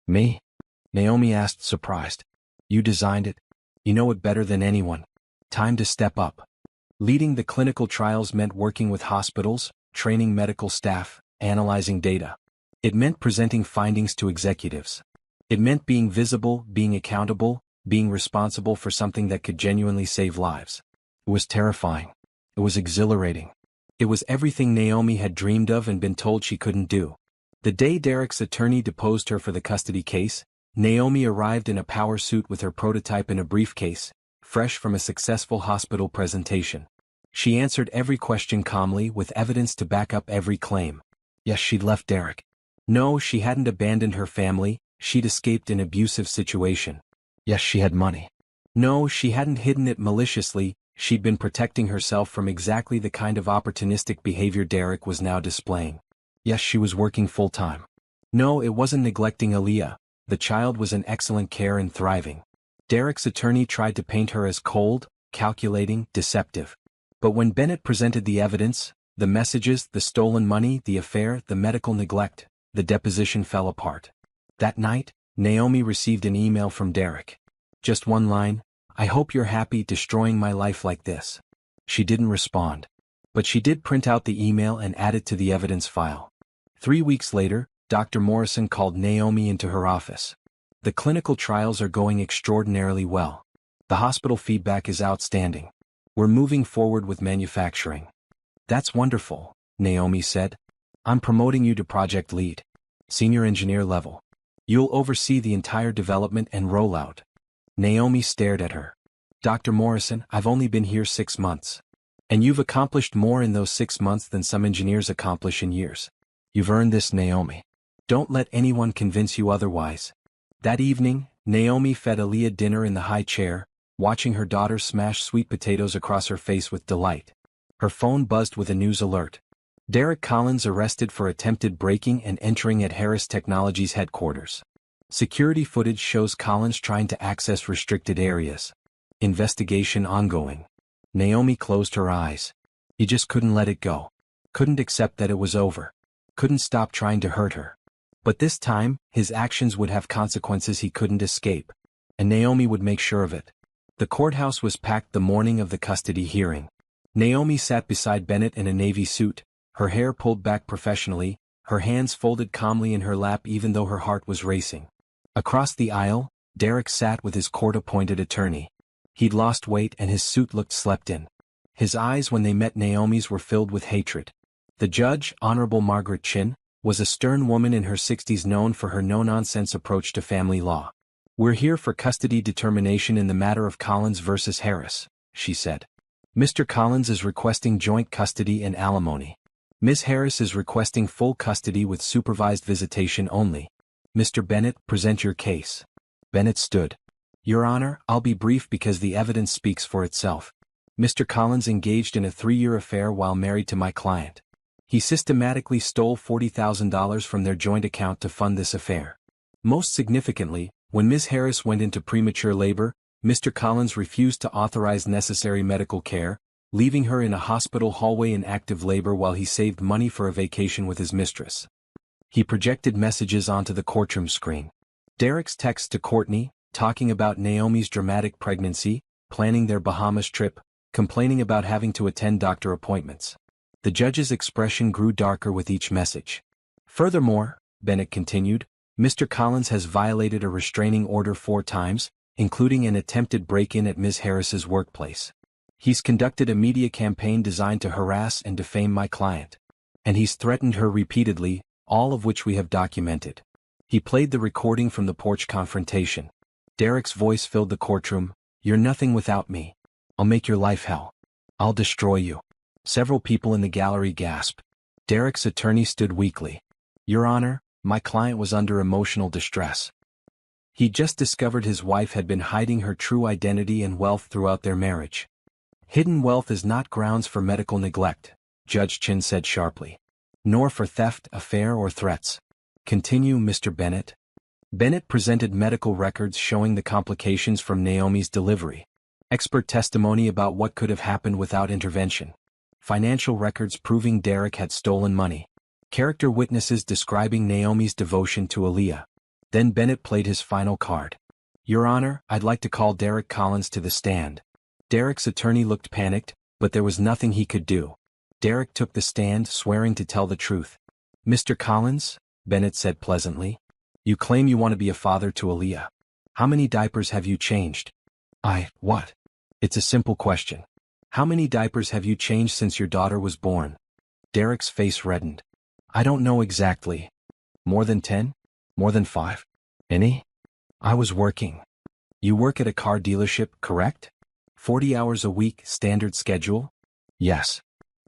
Me? Naomi asked, surprised. You designed it. You know it better than anyone. Time to step up. Leading the clinical trials meant working with hospitals, training medical staff, analyzing data. It meant presenting findings to executives. It meant being visible, being accountable, being responsible for something that could genuinely save lives. It was terrifying. It was exhilarating. It was everything Naomi had dreamed of and been told she couldn't do. The day Derek's attorney deposed her for the custody case, Naomi arrived in a power suit with her prototype in a briefcase, fresh from a successful hospital presentation. She answered every question calmly, with evidence to back up every claim. Yes, she'd left Derek. No, she hadn't abandoned her family. She'd escaped an abusive situation. Yes, she had money. No, she hadn't hidden it maliciously. She'd been protecting herself from exactly the kind of opportunistic behavior Derek was now displaying. Yes, she was working full-time. No, it wasn't neglecting Aaliyah. The child was in excellent care and thriving. Derek's attorney tried to paint her as cold, calculating, deceptive. But when Bennett presented the evidence, the messages, the stolen money, the affair, the medical neglect, the deposition fell apart. That night, Naomi received an email from Derek. Just one line, I hope you're happy destroying my life like this. She didn't respond. But she did print out the email and add it to the evidence file. 3 weeks later, Dr. Morrison called Naomi into her office. The clinical trials are going extraordinarily well. The hospital feedback is outstanding. We're moving forward with manufacturing. That's wonderful, Naomi said. I'm promoting you to project lead. Senior engineer level. You'll oversee the entire development and rollout. Naomi stared at her. Dr. Morrison, I've only been here 6 months. And you've accomplished more in those 6 months than some engineers accomplish in years. You've earned this, Naomi. Don't let anyone convince you otherwise. That evening, Naomi fed Aaliyah dinner in the high chair, watching her daughter smash sweet potatoes across her face with delight. Her phone buzzed with a news alert. Derek Collins arrested for attempted breaking and entering at Harris Technologies headquarters. Security footage shows Collins trying to access restricted areas. Investigation ongoing. Naomi closed her eyes. He just couldn't let it go. Couldn't accept that it was over. Couldn't stop trying to hurt her. But this time, his actions would have consequences he couldn't escape. And Naomi would make sure of it. The courthouse was packed the morning of the custody hearing. Naomi sat beside Bennett in a navy suit, her hair pulled back professionally, her hands folded calmly in her lap even though her heart was racing. Across the aisle, Derek sat with his court-appointed attorney. He'd lost weight and his suit looked slept-in. His eyes when they met Naomi's were filled with hatred. The judge, Honorable Margaret Chin, was a stern woman in her 60s known for her no-nonsense approach to family law. "We're here for custody determination in the matter of Collins versus Harris," she said. "Mr. Collins is requesting joint custody and alimony. Ms. Harris is requesting full custody with supervised visitation only. Mr. Bennett, present your case." Bennett stood. "Your Honor, I'll be brief because the evidence speaks for itself. Mr. Collins engaged in a 3-year affair while married to my client. He systematically stole $40,000 from their joint account to fund this affair. Most significantly, when Ms. Harris went into premature labor, Mr. Collins refused to authorize necessary medical care, leaving her in a hospital hallway in active labor while he saved money for a vacation with his mistress. He projected messages onto the courtroom screen. Derek's text to Courtney, talking about Naomi's dramatic pregnancy, planning their Bahamas trip, complaining about having to attend doctor appointments. The judge's expression grew darker with each message. "Furthermore," Bennett continued, "Mr. Collins has violated a restraining order 4 times, including an attempted break-in at Ms. Harris's workplace. He's conducted a media campaign designed to harass and defame my client. And he's threatened her repeatedly, all of which we have documented." He played the recording from the porch confrontation. Derek's voice filled the courtroom. "You're nothing without me. I'll make your life hell. I'll destroy you." Several people in the gallery gasped. Derek's attorney stood weakly. "Your Honor, my client was under emotional distress. He just discovered his wife had been hiding her true identity and wealth throughout their marriage." "Hidden wealth is not grounds for medical neglect," Judge Chin said sharply. "Nor for theft, affair, or threats. Continue, Mr. Bennett." Bennett presented medical records showing the complications from Naomi's delivery. Expert testimony about what could have happened without intervention. Financial records proving Derek had stolen money. Character witnesses describing Naomi's devotion to Aaliyah. Then Bennett played his final card. "Your Honor, I'd like to call Derek Collins to the stand." Derek's attorney looked panicked, but there was nothing he could do. Derek took the stand, swearing to tell the truth. "Mr. Collins," Bennett said pleasantly, "you claim you want to be a father to Aaliyah. How many diapers have you changed?" What? It's a simple question. How many diapers have you changed since your daughter was born?" Derek's face reddened. "I don't know exactly. More than 10? More than 5? Any? I was working." "You work at a car dealership, correct? 40 hours a week, standard schedule?" "Yes."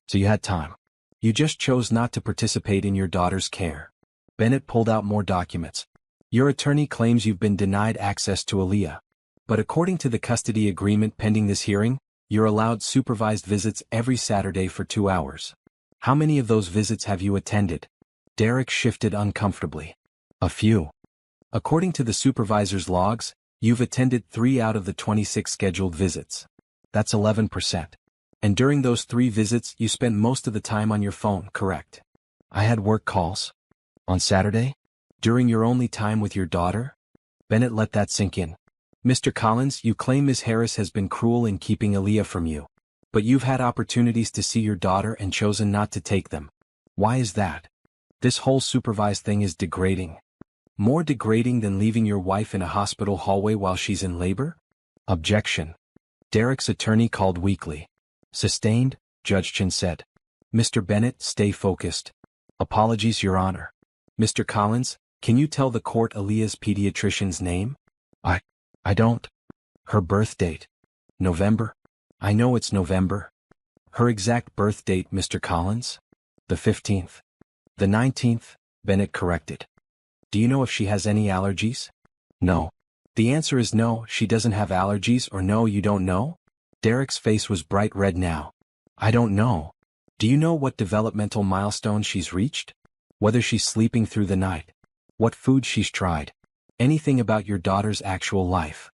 "So you had time. You just chose not to participate in your daughter's care." Bennett pulled out more documents. "Your attorney claims you've been denied access to Aaliyah. But according to the custody agreement pending this hearing, you're allowed supervised visits every Saturday for 2 hours. How many of those visits have you attended?" Derek shifted uncomfortably. "A few. According to the supervisor's logs, you've attended 3 out of the 26 scheduled visits. That's 11%. And during those 3 visits you spent most of the time on your phone, correct?" "I had work calls." "On Saturday? During your only time with your daughter?" Bennett let that sink in. "Mr. Collins, you claim Ms. Harris has been cruel in keeping Aaliyah from you. But you've had opportunities to see your daughter and chosen not to take them. Why is that? This whole supervised thing is degrading. More degrading than leaving your wife in a hospital hallway while she's in labor?" "Objection." Derek's attorney called weakly. "Sustained," Judge Chin said. "Mr. Bennett, stay focused." "Apologies, Your Honor." "Mr. Collins, can you tell the court Aaliyah's pediatrician's name?" I don't." "Her birth date?" "November." "I know it's November." "Her exact birth date, Mr. Collins?" "The 15th. "The 19th, Bennett corrected. "Do you know if she has any allergies?" "No." "The answer is no, she doesn't have allergies, or no, you don't know?" Derek's face was bright red now. "I don't know." "Do you know what developmental milestone she's reached? Whether she's sleeping through the night? What food she's tried? Anything about your daughter's actual life?"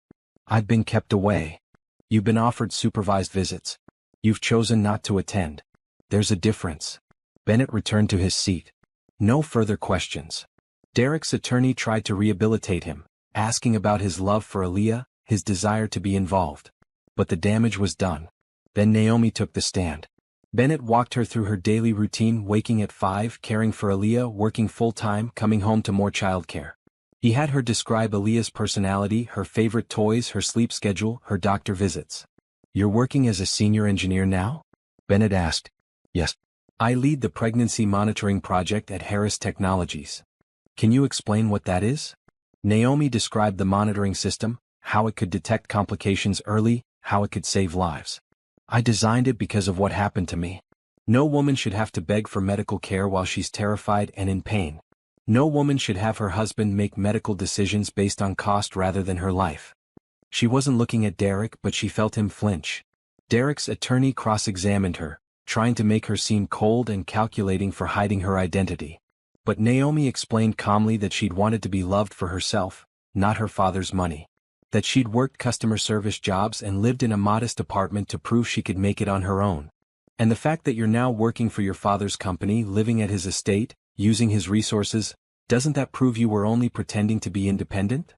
"I've been kept away." "You've been offered supervised visits. You've chosen not to attend. There's a difference." Bennett returned to his seat. No further questions. Derek's attorney tried to rehabilitate him, asking about his love for Aaliyah, his desire to be involved. But the damage was done. Then Naomi took the stand. Bennett walked her through her daily routine, waking at 5, caring for Aaliyah, working full-time, coming home to more childcare. He had her describe Aaliyah's personality, her favorite toys, her sleep schedule, her doctor visits. "You're working as a senior engineer now?" Bennett asked. "Yes. I lead the pregnancy monitoring project at Harris Technologies." "Can you explain what that is?" Naomi described the monitoring system, how it could detect complications early, how it could save lives. I designed it because of what happened to me. No woman should have to beg for medical care while she's terrified and in pain. No woman should have her husband make medical decisions based on cost rather than her life. She wasn't looking at Derek, but she felt him flinch. Derek's attorney cross-examined her, trying to make her seem cold and calculating for hiding her identity. But Naomi explained calmly that she'd wanted to be loved for herself, not her father's money. That she'd worked customer service jobs and lived in a modest apartment to prove she could make it on her own. And the fact that you're now working for your father's company, living at his estate, using his resources, doesn't that prove you were only pretending to be independent?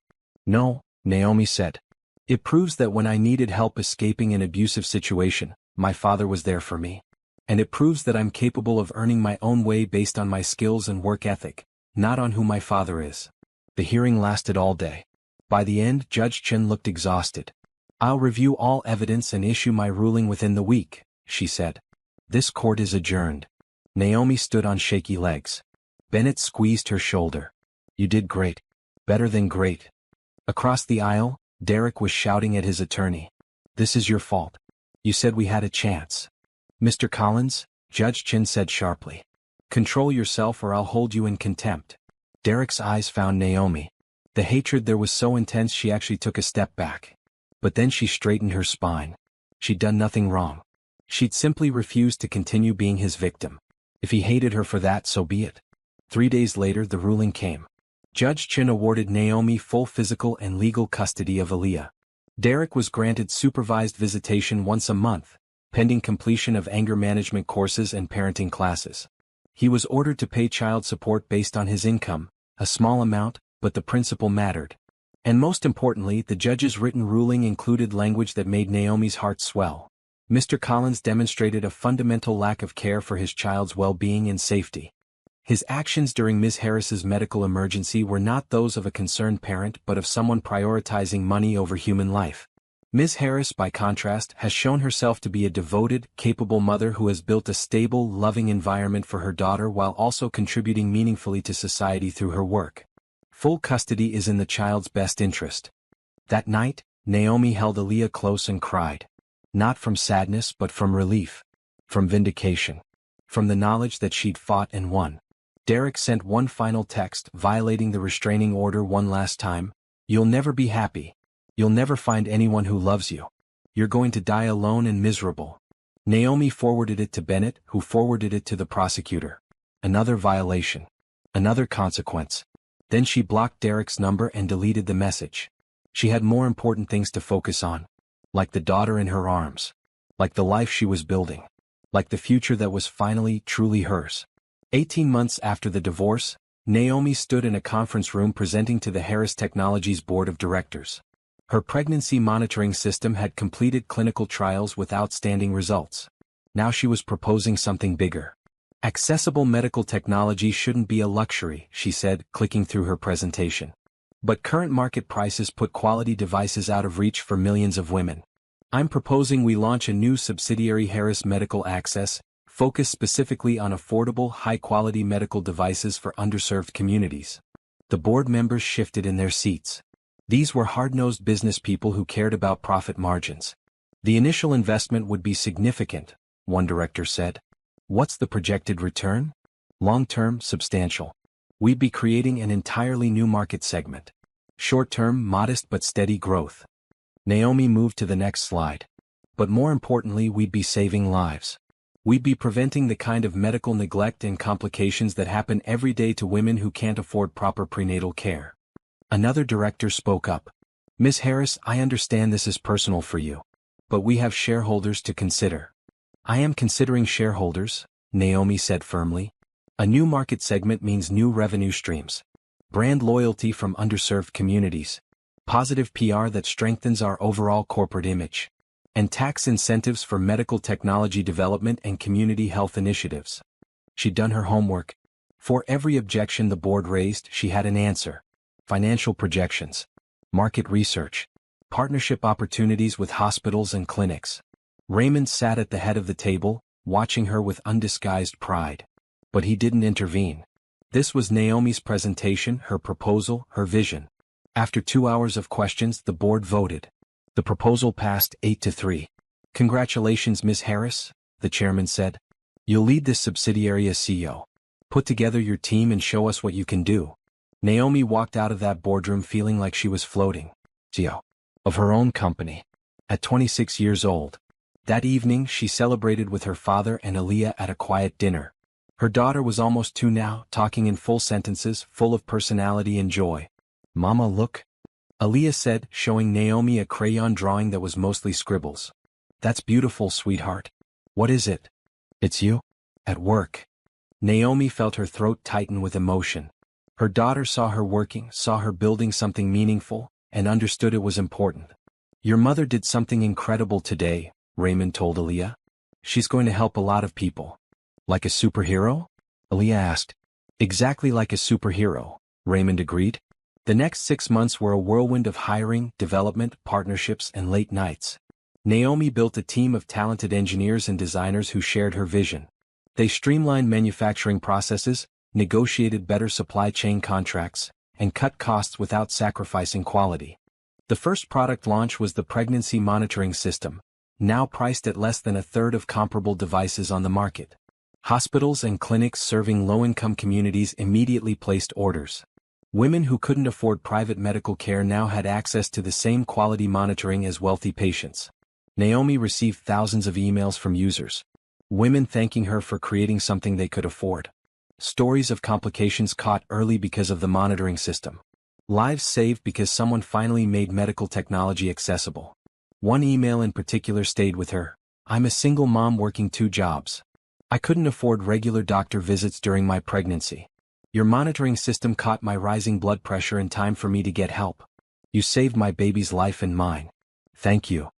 No, Naomi said. It proves that when I needed help escaping an abusive situation, my father was there for me. And it proves that I'm capable of earning my own way based on my skills and work ethic, not on who my father is. The hearing lasted all day. By the end, Judge Chen looked exhausted. I'll review all evidence and issue my ruling within the week, she said. This court is adjourned. Naomi stood on shaky legs. Bennett squeezed her shoulder. You did great. Better than great. Across the aisle, Derek was shouting at his attorney. This is your fault. You said we had a chance. Mr. Collins, Judge Chen said sharply. Control yourself or I'll hold you in contempt. Derek's eyes found Naomi. The hatred there was so intense she actually took a step back. But then she straightened her spine. She'd done nothing wrong. She'd simply refused to continue being his victim. If he hated her for that, so be it. 3 days later, the ruling came. Judge Chen awarded Naomi full physical and legal custody of Aaliyah. Derek was granted supervised visitation once a month, pending completion of anger management courses and parenting classes. He was ordered to pay child support based on his income, a small amount, but the principle mattered. And most importantly, the judge's written ruling included language that made Naomi's heart swell. Mr. Collins demonstrated a fundamental lack of care for his child's well-being and safety. His actions during Ms. Harris's medical emergency were not those of a concerned parent but of someone prioritizing money over human life. Ms. Harris, by contrast, has shown herself to be a devoted, capable mother who has built a stable, loving environment for her daughter while also contributing meaningfully to society through her work. Full custody is in the child's best interest. That night, Naomi held Aaliyah close and cried. Not from sadness but from relief. From vindication. From the knowledge that she'd fought and won. Derek sent one final text, violating the restraining order one last time. You'll never be happy. You'll never find anyone who loves you. You're going to die alone and miserable. Naomi forwarded it to Bennett, who forwarded it to the prosecutor. Another violation. Another consequence. Then she blocked Derek's number and deleted the message. She had more important things to focus on. Like the daughter in her arms. Like the life she was building. Like the future that was finally, truly hers. 18 months after the divorce, Naomi stood in a conference room presenting to the Harris Technologies Board of Directors. Her pregnancy monitoring system had completed clinical trials with outstanding results. Now she was proposing something bigger. Accessible medical technology shouldn't be a luxury, she said, clicking through her presentation. But current market prices put quality devices out of reach for millions of women. I'm proposing we launch a new subsidiary, Harris Medical Access, focused specifically on affordable, high-quality medical devices for underserved communities. The board members shifted in their seats. These were hard-nosed business people who cared about profit margins. The initial investment would be significant, one director said. What's the projected return? Long-term, substantial. We'd be creating an entirely new market segment. Short-term, modest but steady growth. Naomi moved to the next slide. But more importantly, we'd be saving lives. We'd be preventing the kind of medical neglect and complications that happen every day to women who can't afford proper prenatal care. Another director spoke up. Ms. Harris, I understand this is personal for you. But we have shareholders to consider. I am considering shareholders, Naomi said firmly. A new market segment means new revenue streams. Brand loyalty from underserved communities. Positive PR that strengthens our overall corporate image. And tax incentives for medical technology development and community health initiatives. She'd done her homework. For every objection the board raised, she had an answer. Financial projections. Market research. Partnership opportunities with hospitals and clinics. Raymond sat at the head of the table, watching her with undisguised pride. But he didn't intervene. This was Naomi's presentation, her proposal, her vision. After 2 hours of questions, the board voted. The proposal passed 8-3. "Congratulations, Ms. Harris," the chairman said. "You'll lead this subsidiary as CEO. Put together your team and show us what you can do." Naomi walked out of that boardroom feeling like she was floating. CEO of her own company. At 26 years old. That evening, she celebrated with her father and Aaliyah at a quiet dinner. Her daughter was almost 2 now, talking in full sentences, full of personality and joy. "Mama, look," Aaliyah said, showing Naomi a crayon drawing that was mostly scribbles. "That's beautiful, sweetheart." "What is it?" "It's you. At work." Naomi felt her throat tighten with emotion. Her daughter saw her working, saw her building something meaningful, and understood it was important. "Your mother did something incredible today," Raymond told Aaliyah. "She's going to help a lot of people." "Like a superhero?" Aaliyah asked. "Exactly like a superhero," Raymond agreed. The next 6 months were a whirlwind of hiring, development, partnerships, and late nights. Naomi built a team of talented engineers and designers who shared her vision. They streamlined manufacturing processes, negotiated better supply chain contracts, and cut costs without sacrificing quality. The first product launch was the pregnancy monitoring system, now priced at less than a third of comparable devices on the market. Hospitals and clinics serving low-income communities immediately placed orders. Women who couldn't afford private medical care now had access to the same quality monitoring as wealthy patients. Naomi received thousands of emails from users. Women thanking her for creating something they could afford. Stories of complications caught early because of the monitoring system. Lives saved because someone finally made medical technology accessible. One email in particular stayed with her. "I'm a single mom working 2 jobs. I couldn't afford regular doctor visits during my pregnancy. Your monitoring system caught my rising blood pressure in time for me to get help. You saved my baby's life and mine. Thank you."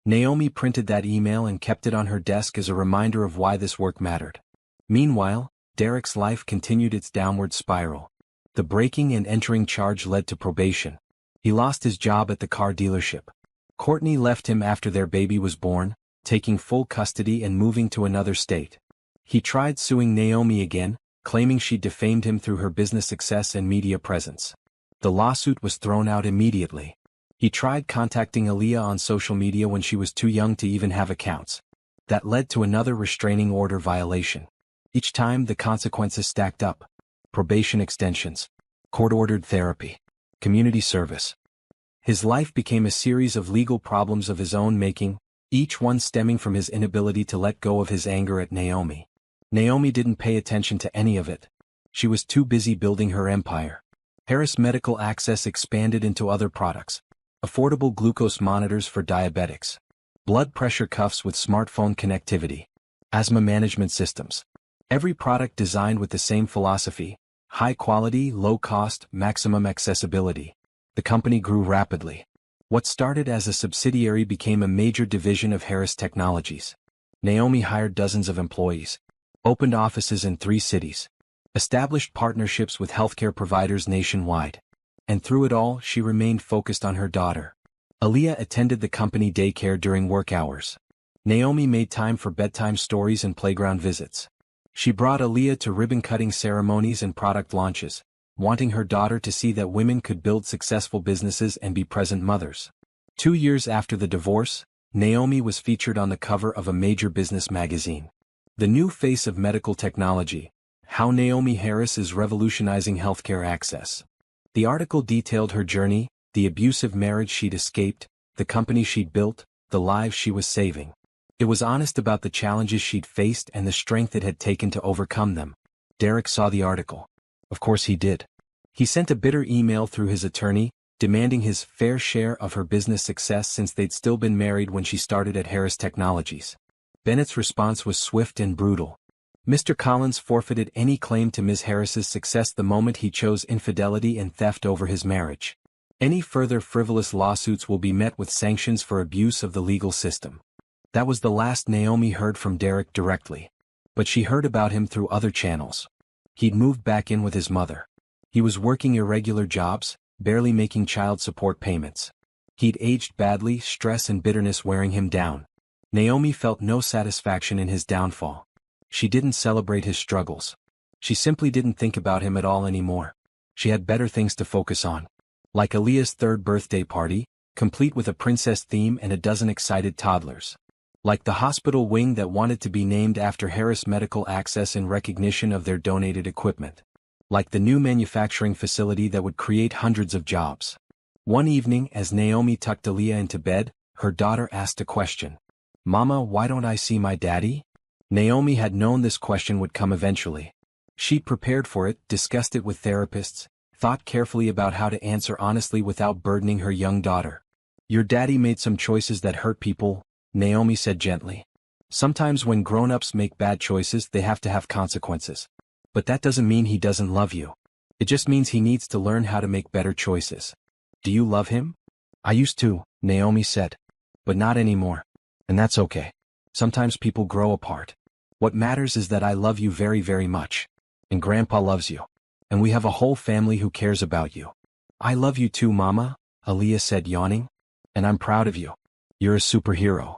Naomi printed that email and kept it on her desk as a reminder of why this work mattered. Meanwhile, Derek's life continued its downward spiral. The breaking and entering charge led to probation. He lost his job at the car dealership. Courtney left him after their baby was born, taking full custody and moving to another state. He tried suing Naomi again, claiming she defamed him through her business success and media presence. The lawsuit was thrown out immediately. He tried contacting Aaliyah on social media when she was too young to even have accounts. That led to another restraining order violation. Each time the consequences stacked up. Probation extensions, court-ordered therapy, community service. His life became a series of legal problems of his own making, each one stemming from his inability to let go of his anger at Naomi. Naomi didn't pay attention to any of it. She was too busy building her empire. Harris Medical Access expanded into other products. Affordable glucose monitors for diabetics. Blood pressure cuffs with smartphone connectivity. Asthma management systems. Every product designed with the same philosophy: high quality, low cost, maximum accessibility. The company grew rapidly. What started as a subsidiary became a major division of Harris Technologies. Naomi hired dozens of employees. Opened offices in 3 cities. Established partnerships with healthcare providers nationwide. And through it all, she remained focused on her daughter. Aaliyah attended the company daycare during work hours. Naomi made time for bedtime stories and playground visits. She brought Aaliyah to ribbon-cutting ceremonies and product launches, wanting her daughter to see that women could build successful businesses and be present mothers. 2 years after the divorce, Naomi was featured on the cover of a major business magazine. The New Face of Medical Technology: How Naomi Harris is Revolutionizing Healthcare Access. The article detailed her journey, the abusive marriage she'd escaped, the company she'd built, the lives she was saving. It was honest about the challenges she'd faced and the strength it had taken to overcome them. Derek saw the article. Of course he did. He sent a bitter email through his attorney, demanding his fair share of her business success since they'd still been married when she started at Harris Technologies. Bennett's response was swift and brutal. Mr. Collins forfeited any claim to Ms. Harris's success the moment he chose infidelity and theft over his marriage. Any further frivolous lawsuits will be met with sanctions for abuse of the legal system. That was the last Naomi heard from Derek directly. But she heard about him through other channels. He'd moved back in with his mother. He was working irregular jobs, barely making child support payments. He'd aged badly, stress and bitterness wearing him down. Naomi felt no satisfaction in his downfall. She didn't celebrate his struggles. She simply didn't think about him at all anymore. She had better things to focus on. Like Aaliyah's third birthday party, complete with a princess theme and a dozen excited toddlers. Like the hospital wing that wanted to be named after Harris Medical Access in recognition of their donated equipment. Like the new manufacturing facility that would create hundreds of jobs. One evening, as Naomi tucked Aaliyah into bed, her daughter asked a question. "Mama, why don't I see my daddy?" Naomi had known this question would come eventually. She'd prepared for it, discussed it with therapists, thought carefully about how to answer honestly without burdening her young daughter. "Your daddy made some choices that hurt people," Naomi said gently. "Sometimes when grown-ups make bad choices they have to have consequences. But that doesn't mean he doesn't love you. It just means he needs to learn how to make better choices." "Do you love him?" "I used to," Naomi said. "But not anymore. And that's okay. Sometimes people grow apart. What matters is that I love you very, very much. And Grandpa loves you. And we have a whole family who cares about you." "I love you too, Mama," Aaliyah said, yawning. "And I'm proud of you. You're a superhero."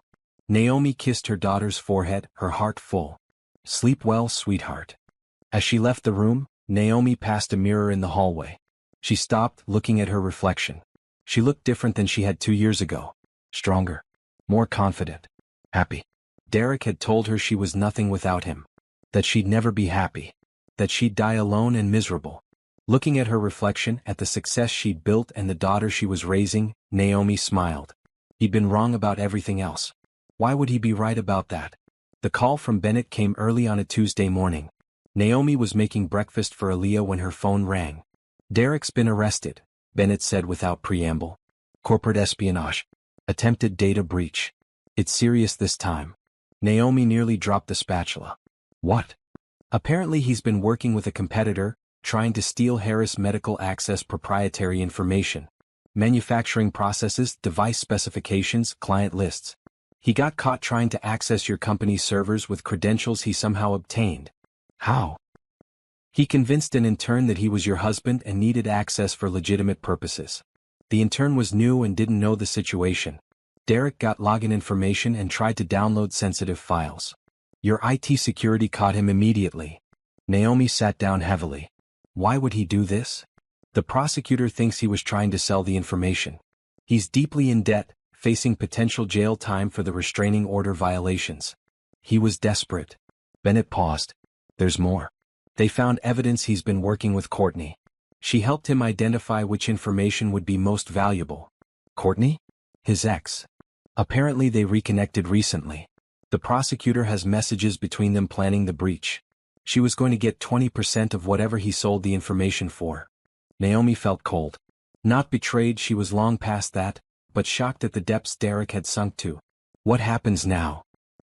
Naomi kissed her daughter's forehead, her heart full. "Sleep well, sweetheart." As she left the room, Naomi passed a mirror in the hallway. She stopped, looking at her reflection. She looked different than she had 2 years ago. Stronger. More confident. Happy. Derek had told her she was nothing without him. That she'd never be happy. That she'd die alone and miserable. Looking at her reflection, at the success she'd built and the daughter she was raising, Naomi smiled. He'd been wrong about everything else. Why would he be right about that? The call from Bennett came early on a Tuesday morning. Naomi was making breakfast for Aaliyah when her phone rang. "Derek's been arrested," Bennett said without preamble. "Corporate espionage. Attempted data breach. It's serious this time." Naomi nearly dropped the spatula. "What?" "Apparently he's been working with a competitor, trying to steal Harris Medical Access proprietary information. Manufacturing processes, device specifications, client lists. He got caught trying to access your company's servers with credentials he somehow obtained." "How?" "He convinced an intern that he was your husband and needed access for legitimate purposes. The intern was new and didn't know the situation. Derek got login information and tried to download sensitive files. Your IT security caught him immediately." Naomi sat down heavily. "Why would he do this?" "The prosecutor thinks he was trying to sell the information. He's deeply in debt, facing potential jail time for the restraining order violations. He was desperate." Bennett paused. "There's more. They found evidence he's been working with Courtney. She helped him identify which information would be most valuable." "Courtney?" "His ex. Apparently they reconnected recently. The prosecutor has messages between them planning the breach. She was going to get 20% of whatever he sold the information for." Naomi felt cold. Not betrayed, she was long past that, but shocked at the depths Derek had sunk to. "What happens now?"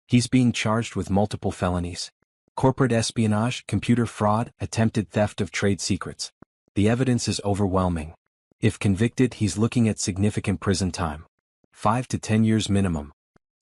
"He's being charged with multiple felonies. Corporate espionage, computer fraud, attempted theft of trade secrets. The evidence is overwhelming. If convicted, he's looking at significant prison time. 5 to 10 years minimum."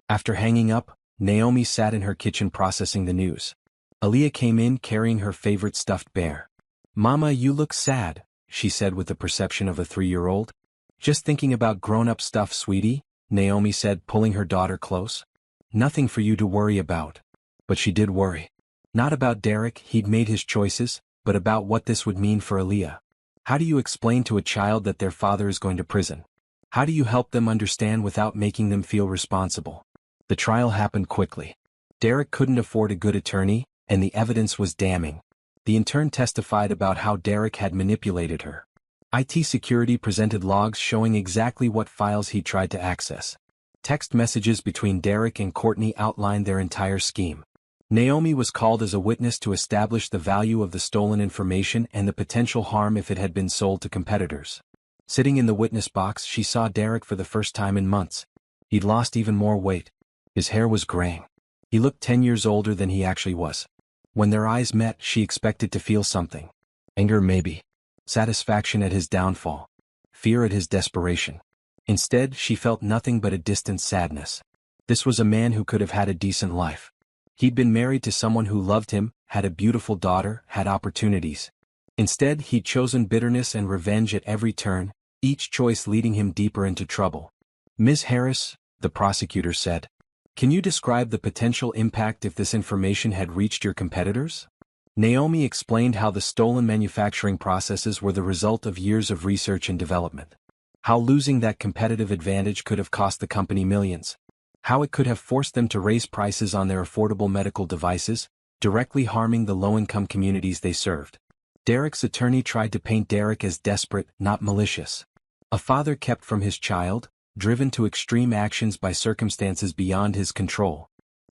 After hanging up, Naomi sat in her kitchen processing the news. Aaliyah came in carrying her favorite stuffed bear. "Mama, you look sad," she said with the perception of a 3-year-old. "Just thinking about grown-up stuff, sweetie," Naomi said, pulling her daughter close. "Nothing for you to worry about." But she did worry. Not about Derek, he'd made his choices, but about what this would mean for Aaliyah. How do you explain to a child that their father is going to prison? How do you help them understand without making them feel responsible? The trial happened quickly. Derek couldn't afford a good attorney, and the evidence was damning. The intern testified about how Derek had manipulated her. IT security presented logs showing exactly what files he tried to access. Text messages between Derek and Courtney outlined their entire scheme. Naomi was called as a witness to establish the value of the stolen information and the potential harm if it had been sold to competitors. Sitting in the witness box, she saw Derek for the first time in months. He'd lost even more weight. His hair was graying. He looked 10 years older than he actually was. When their eyes met, she expected to feel something. Anger maybe. Satisfaction at his downfall. Fear at his desperation. Instead, she felt nothing but a distant sadness. This was a man who could have had a decent life. He'd been married to someone who loved him, had a beautiful daughter, had opportunities. Instead, he'd chosen bitterness and revenge at every turn, each choice leading him deeper into trouble. "Ms. Harris," the prosecutor said, "can you describe the potential impact if this information had reached your competitors?" Naomi explained how the stolen manufacturing processes were the result of years of research and development. How losing that competitive advantage could have cost the company millions. How it could have forced them to raise prices on their affordable medical devices, directly harming the low-income communities they served. Derek's attorney tried to paint Derek as desperate, not malicious. A father kept from his child, driven to extreme actions by circumstances beyond his control.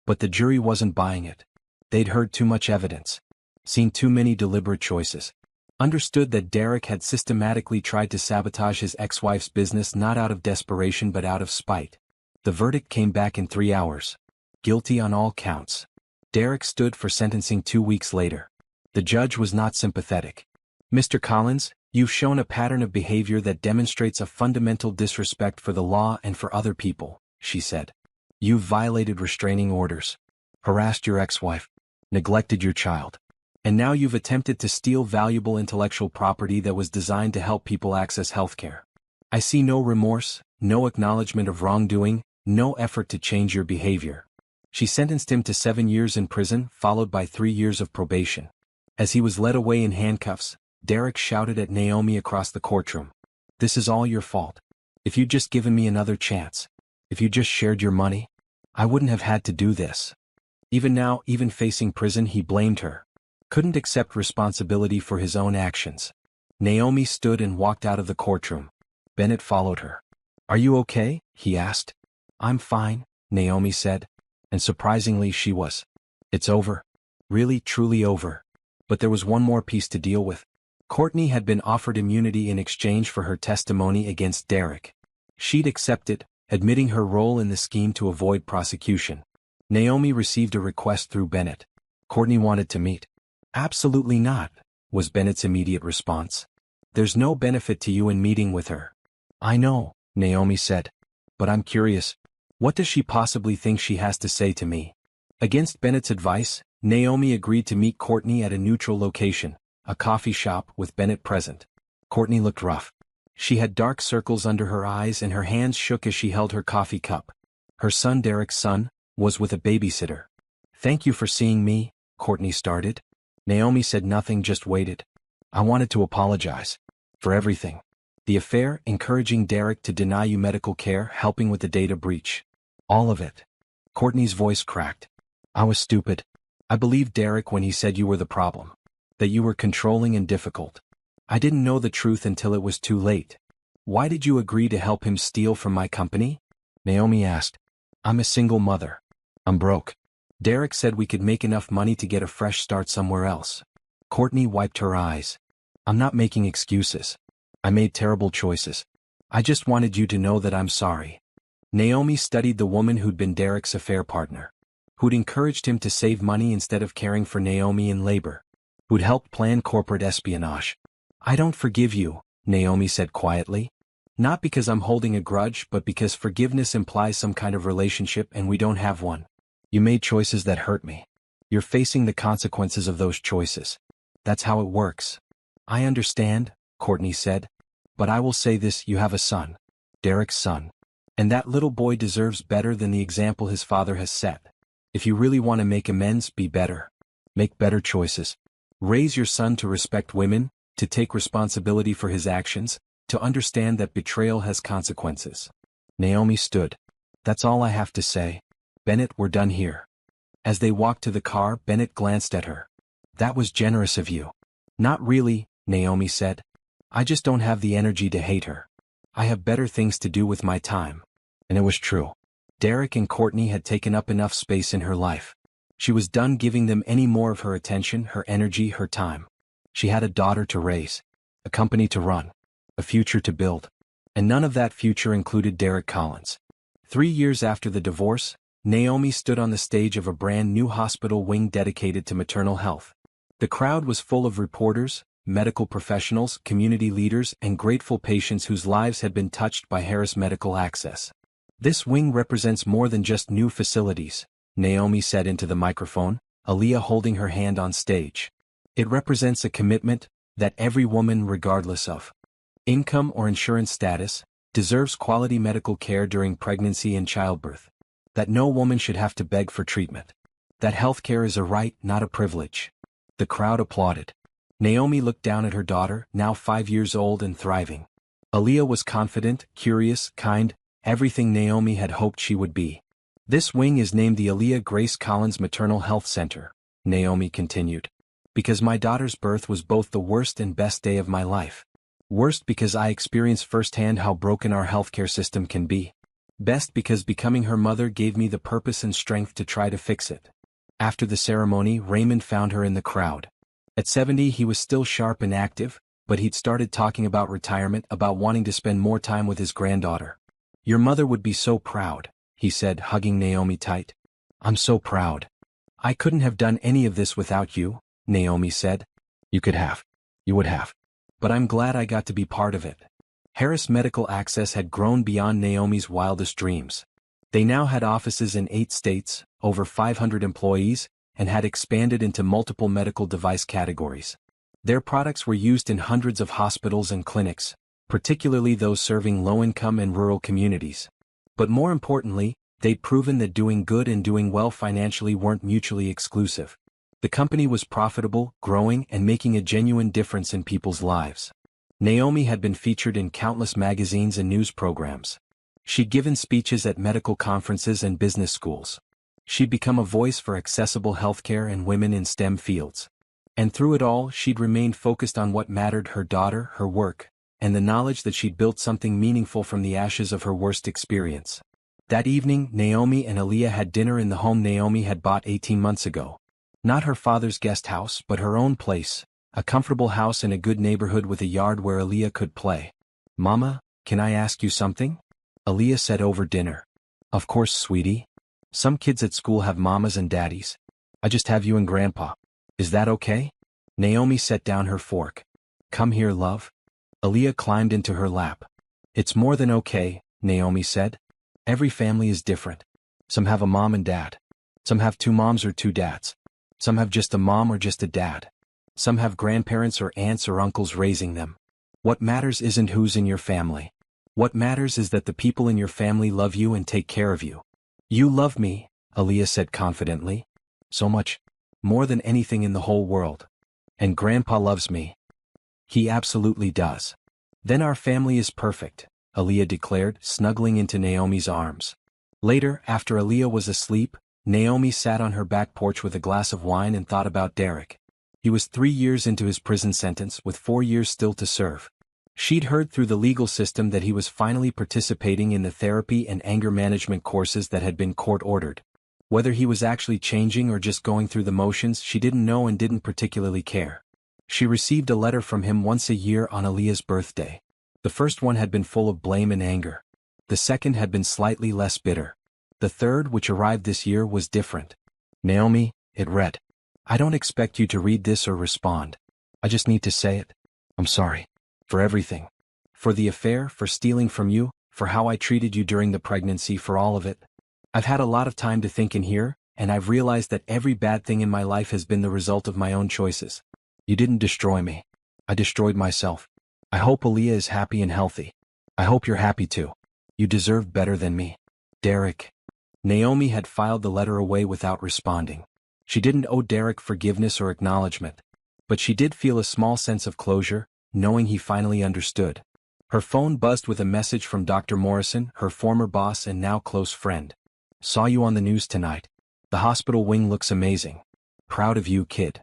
But the jury wasn't buying it. They'd heard too much evidence. Seen too many deliberate choices. Understood that Derek had systematically tried to sabotage his ex-wife's business not out of desperation but out of spite. The verdict came back in 3 hours. Guilty on all counts. Derek stood for sentencing 2 weeks later. The judge was not sympathetic. "Mr. Collins, you've shown a pattern of behavior that demonstrates a fundamental disrespect for the law and for other people," she said. "You've violated restraining orders, harassed your ex-wife, neglected your child. And now you've attempted to steal valuable intellectual property that was designed to help people access healthcare. I see no remorse, no acknowledgement of wrongdoing, no effort to change your behavior." She sentenced him to 7 years in prison, followed by 3 years of probation. As he was led away in handcuffs, Derek shouted at Naomi across the courtroom, "This is all your fault. If you'd just given me another chance, if you just shared your money, I wouldn't have had to do this." Even now, even facing prison, he blamed her. Couldn't accept responsibility for his own actions. Naomi stood and walked out of the courtroom. Bennett followed her. "Are you okay?" he asked. "I'm fine," Naomi said. And surprisingly she was. "It's over. Really, truly over." But there was one more piece to deal with. Courtney had been offered immunity in exchange for her testimony against Derek. She'd accepted, admitting her role in the scheme to avoid prosecution. Naomi received a request through Bennett. Courtney wanted to meet. "Absolutely not," was Bennett's immediate response. "There's no benefit to you in meeting with her." "I know," Naomi said. "But I'm curious. What does she possibly think she has to say to me?" Against Bennett's advice, Naomi agreed to meet Courtney at a neutral location, a coffee shop with Bennett present. Courtney looked rough. She had dark circles under her eyes and her hands shook as she held her coffee cup. Her son, Derek's son, was with a babysitter. "Thank you for seeing me," Courtney started. Naomi said nothing, just waited. "I wanted to apologize. For everything. The affair, encouraging Derek to deny you medical care, helping with the data breach. All of it." Courtney's voice cracked. "I was stupid. I believed Derek when he said you were the problem. That you were controlling and difficult. I didn't know the truth until it was too late. Why did you agree to help him steal from my company?" Naomi asked. "I'm a single mother. I'm broke. Derek said we could make enough money to get a fresh start somewhere else." Courtney wiped her eyes. "I'm not making excuses. I made terrible choices. I just wanted you to know that I'm sorry." Naomi studied the woman who'd been Derek's affair partner. Who'd encouraged him to save money instead of caring for Naomi in labor. Who'd helped plan corporate espionage. "I don't forgive you," Naomi said quietly. "Not because I'm holding a grudge, but because forgiveness implies some kind of relationship and we don't have one. You made choices that hurt me. You're facing the consequences of those choices. That's how it works." "I understand," Courtney said. "But I will say this, you have a son. Derek's son. And that little boy deserves better than the example his father has set. If you really want to make amends, be better. Make better choices. Raise your son to respect women, to take responsibility for his actions, to understand that betrayal has consequences." Naomi stood. "That's all I have to say. Bennett, we're done here." As they walked to the car, Bennett glanced at her. "That was generous of you." "Not really," Naomi said. "I just don't have the energy to hate her. I have better things to do with my time." And it was true. Derek and Courtney had taken up enough space in her life. She was done giving them any more of her attention, her energy, her time. She had a daughter to raise, a company to run, a future to build. And none of that future included Derek Collins. 3 years after the divorce, Naomi stood on the stage of a brand new hospital wing dedicated to maternal health. The crowd was full of reporters, medical professionals, community leaders, and grateful patients whose lives had been touched by Harris Medical Access. "This wing represents more than just new facilities," Naomi said into the microphone, Aaliyah holding her hand on stage. "It represents a commitment that every woman, regardless of income or insurance status, deserves quality medical care during pregnancy and childbirth. That no woman should have to beg for treatment. That healthcare is a right, not a privilege. The crowd applauded. Naomi looked down at her daughter, now 5 years old and thriving. Aaliyah was confident, curious, kind, everything Naomi had hoped she would be. This wing is named the Aaliyah Grace Collins Maternal Health Center, Naomi continued. Because my daughter's birth was both the worst and best day of my life. Worst because I experienced firsthand how broken our healthcare system can be. Best because becoming her mother gave me the purpose and strength to try to fix it. After the ceremony, Raymond found her in the crowd. At 70 he was still sharp and active, but he'd started talking about retirement, about wanting to spend more time with his granddaughter. Your mother would be so proud, he said, hugging Naomi tight. I'm so proud. I couldn't have done any of this without you, Naomi said. You could have. You would have. But I'm glad I got to be part of it. Harris Medical Access had grown beyond Naomi's wildest dreams. They now had offices in 8 states, over 500 employees, and had expanded into multiple medical device categories. Their products were used in hundreds of hospitals and clinics, particularly those serving low-income and rural communities. But more importantly, they'd proven that doing good and doing well financially weren't mutually exclusive. The company was profitable, growing, and making a genuine difference in people's lives. Naomi had been featured in countless magazines and news programs. She'd given speeches at medical conferences and business schools. She'd become a voice for accessible healthcare and women in STEM fields. And through it all, she'd remained focused on what mattered: her daughter, her work, and the knowledge that she'd built something meaningful from the ashes of her worst experience. That evening, Naomi and Aaliyah had dinner in the home Naomi had bought 18 months ago. Not her father's guest house, but her own place, a comfortable house in a good neighborhood with a yard where Aaliyah could play. Mama, can I ask you something? Aaliyah said over dinner. Of course, sweetie. Some kids at school have mamas and daddies. I just have you and Grandpa. Is that okay? Naomi set down her fork. Come here, love. Aaliyah climbed into her lap. It's more than okay, Naomi said. Every family is different. Some have a mom and dad. Some have 2 moms or 2 dads. Some have just a mom or just a dad. Some have grandparents or aunts or uncles raising them. What matters isn't who's in your family. What matters is that the people in your family love you and take care of you. You love me, Aaliyah said confidently. So much. More than anything in the whole world. And Grandpa loves me. He absolutely does. Then our family is perfect, Aaliyah declared, snuggling into Naomi's arms. Later, after Aaliyah was asleep, Naomi sat on her back porch with a glass of wine and thought about Derek. He was 3 years into his prison sentence, with 4 years still to serve. She'd heard through the legal system that he was finally participating in the therapy and anger management courses that had been court-ordered. Whether he was actually changing or just going through the motions, she didn't know and didn't particularly care. She received a letter from him once a year on Aaliyah's birthday. The first one had been full of blame and anger. The second had been slightly less bitter. The third, which arrived this year, was different. Naomi, it read. I don't expect you to read this or respond. I just need to say it. I'm sorry. For everything. For the affair, for stealing from you, for how I treated you during the pregnancy, for all of it. I've had a lot of time to think in here, and I've realized that every bad thing in my life has been the result of my own choices. You didn't destroy me. I destroyed myself. I hope Aaliyah is happy and healthy. I hope you're happy too. You deserve better than me. Derek. Naomi had filed the letter away without responding. She didn't owe Derek forgiveness or acknowledgement. But she did feel a small sense of closure, knowing he finally understood. Her phone buzzed with a message from Dr. Morrison, her former boss and now close friend. Saw you on the news tonight. The hospital wing looks amazing. Proud of you, kid.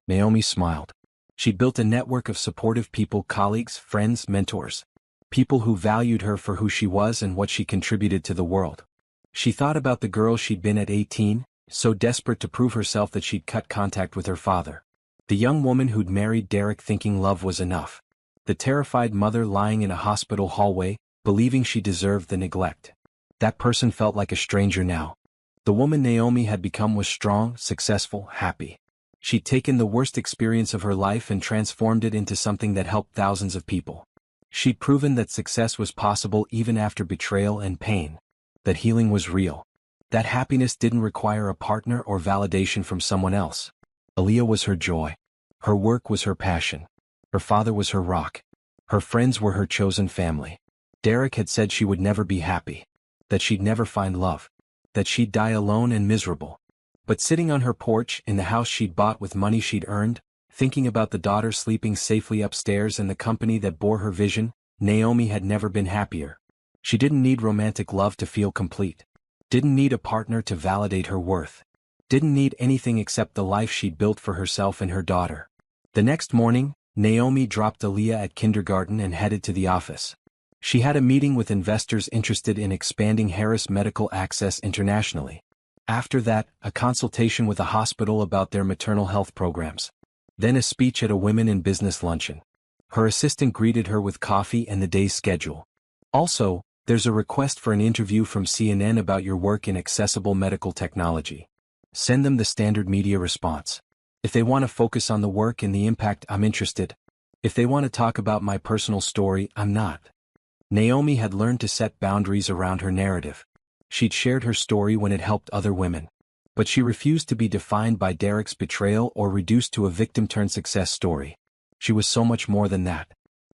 Naomi smiled. She'd built a network of supportive people, colleagues, friends, mentors. People who valued her for who she was and what she contributed to the world. She thought about the girl she'd been at 18, so desperate to prove herself that she'd cut contact with her father. The young woman who'd married Derek thinking love was enough. The terrified mother lying in a hospital hallway, believing she deserved the neglect. That person felt like a stranger now. The woman Naomi had become was strong, successful, happy. She'd taken the worst experience of her life and transformed it into something that helped thousands of people. She'd proven that success was possible even after betrayal and pain. That healing was real. That happiness didn't require a partner or validation from someone else. Aaliyah was her joy. Her work was her passion. Her father was her rock. Her friends were her chosen family. Derek had said she would never be happy. That she'd never find love. That she'd die alone and miserable. But sitting on her porch, in the house she'd bought with money she'd earned, Thinking about the daughter sleeping safely upstairs and the company that bore her vision, Naomi had never been happier. She didn't need romantic love to feel complete. Didn't need a partner to validate her worth. Didn't need anything except the life she'd built for herself and her daughter. The next morning, Naomi dropped Aaliyah at kindergarten and headed to the office. She had a meeting with investors interested in expanding Harris Medical Access internationally. After that, a consultation with a hospital about their maternal health programs. Then a speech at a women in business luncheon. Her assistant greeted her with coffee and the day's schedule. Also, there's a request for an interview from CNN about your work in accessible medical technology. Send them the standard media response. If they want to focus on the work and the impact, I'm interested. If they want to talk about my personal story, I'm not. Naomi had learned to set boundaries around her narrative. She'd shared her story when it helped other women. But she refused to be defined by Derek's betrayal or reduced to a victim-turned-success story. She was so much more than that.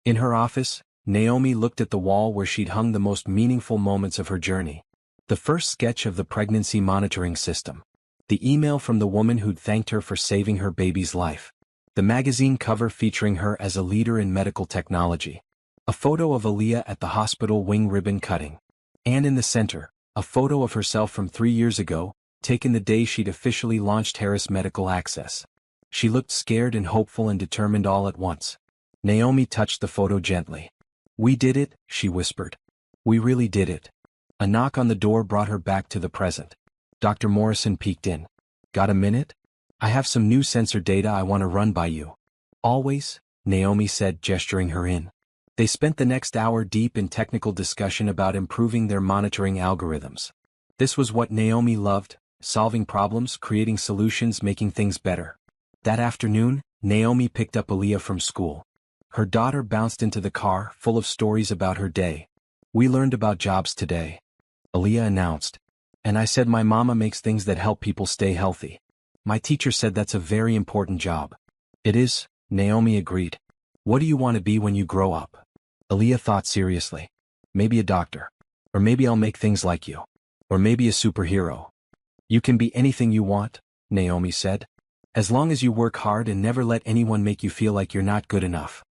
In her office, Naomi looked at the wall where she'd hung the most meaningful moments of her journey. The first sketch of the pregnancy monitoring system. The email from the woman who'd thanked her for saving her baby's life. The magazine cover featuring her as a leader in medical technology. A photo of Aaliyah at the hospital wing ribbon cutting. And in the center, a photo of herself from 3 years ago, taken the day she'd officially launched Harris Medical Access. She looked scared and hopeful and determined all at once. Naomi touched the photo gently. "We did it," she whispered. "We really did it." A knock on the door brought her back to the present. Dr. Morrison peeked in. "Got a minute? I have some new sensor data I want to run by you." "Always," Naomi said, gesturing her in. They spent the next hour deep in technical discussion about improving their monitoring algorithms. This was what Naomi loved. Solving problems, creating solutions, making things better. That afternoon, Naomi picked up Aaliyah from school. Her daughter bounced into the car, full of stories about her day. "We learned about jobs today," Aaliyah announced. "And I said my mama makes things that help people stay healthy. My teacher said that's a very important job." "It is," Naomi agreed. "What do you want to be when you grow up?" Aaliyah thought seriously. "Maybe a doctor. Or maybe I'll make things like you. Or maybe a superhero." "You can be anything you want," Naomi said. "As long as you work hard and never let anyone make you feel like you're not good enough."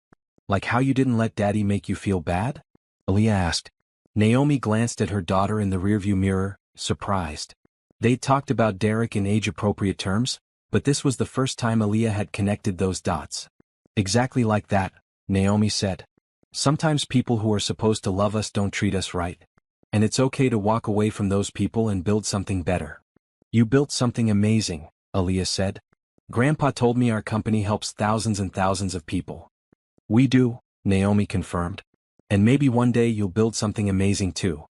"Like how you didn't let Daddy make you feel bad?" Aaliyah asked. Naomi glanced at her daughter in the rearview mirror, surprised. They'd talked about Derek in age-appropriate terms, but this was the first time Aaliyah had connected those dots. "Exactly like that," Naomi said. "Sometimes people who are supposed to love us don't treat us right. And it's okay to walk away from those people and build something better." "You built something amazing," Aaliyah said. "Grandpa told me our company helps thousands and thousands of people." "We do," Naomi confirmed. "And maybe one day you'll build something amazing too."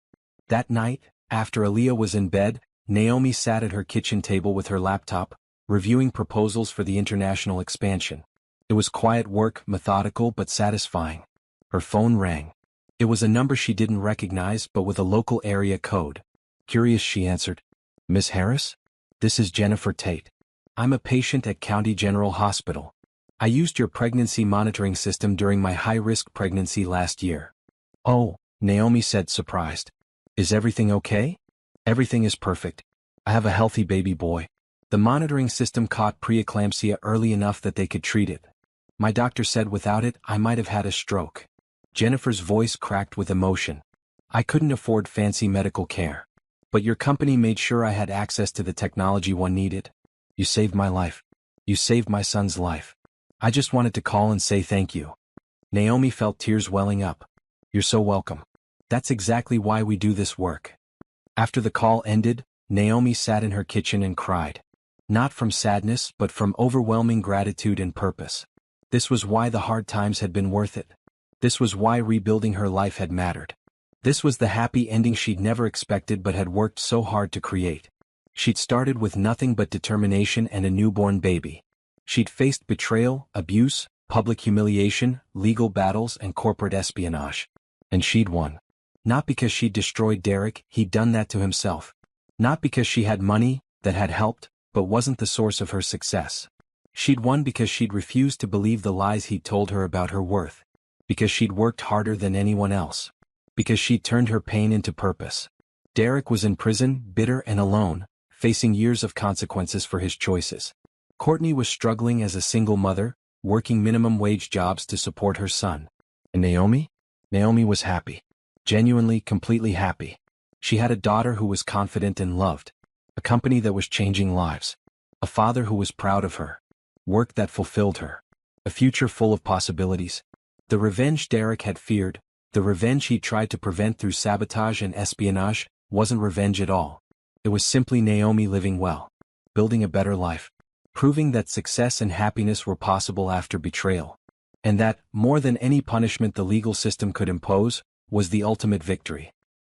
That night, after Aaliyah was in bed, Naomi sat at her kitchen table with her laptop, reviewing proposals for the international expansion. It was quiet work, methodical but satisfying. Her phone rang. It was a number she didn't recognize but with a local area code. Curious, she answered. "Miss Harris? This is Jennifer Tate. I'm a patient at County General Hospital. I used your pregnancy monitoring system during my high-risk pregnancy last year." "Oh," Naomi said, surprised. "Is everything okay?" "Everything is perfect. I have a healthy baby boy. The monitoring system caught preeclampsia early enough that they could treat it. My doctor said without it I might have had a stroke." Jennifer's voice cracked with emotion. "I couldn't afford fancy medical care. But your company made sure I had access to the technology one needed. You saved my life. You saved my son's life. I just wanted to call and say thank you." Naomi felt tears welling up. "You're so welcome. That's exactly why we do this work." After the call ended, Naomi sat in her kitchen and cried. Not from sadness but from overwhelming gratitude and purpose. This was why the hard times had been worth it. This was why rebuilding her life had mattered. This was the happy ending she'd never expected but had worked so hard to create. She'd started with nothing but determination and a newborn baby. She'd faced betrayal, abuse, public humiliation, legal battles, and corporate espionage. And she'd won. Not because she'd destroyed Derek, he'd done that to himself. Not because she had money, that had helped, but wasn't the source of her success. She'd won because she'd refused to believe the lies he'd told her about her worth. Because she'd worked harder than anyone else. Because she'd turned her pain into purpose. Derek was in prison, bitter and alone, facing years of consequences for his choices. Courtney was struggling as a single mother, working minimum wage jobs to support her son. And Naomi? Naomi was happy. Genuinely, completely happy. She had a daughter who was confident and loved. A company that was changing lives. A father who was proud of her. Work that fulfilled her. A future full of possibilities. The revenge Derek had feared, the revenge he tried to prevent through sabotage and espionage, wasn't revenge at all. It was simply Naomi living well. Building a better life. Proving that success and happiness were possible after betrayal. And that, more than any punishment the legal system could impose, was the ultimate victory.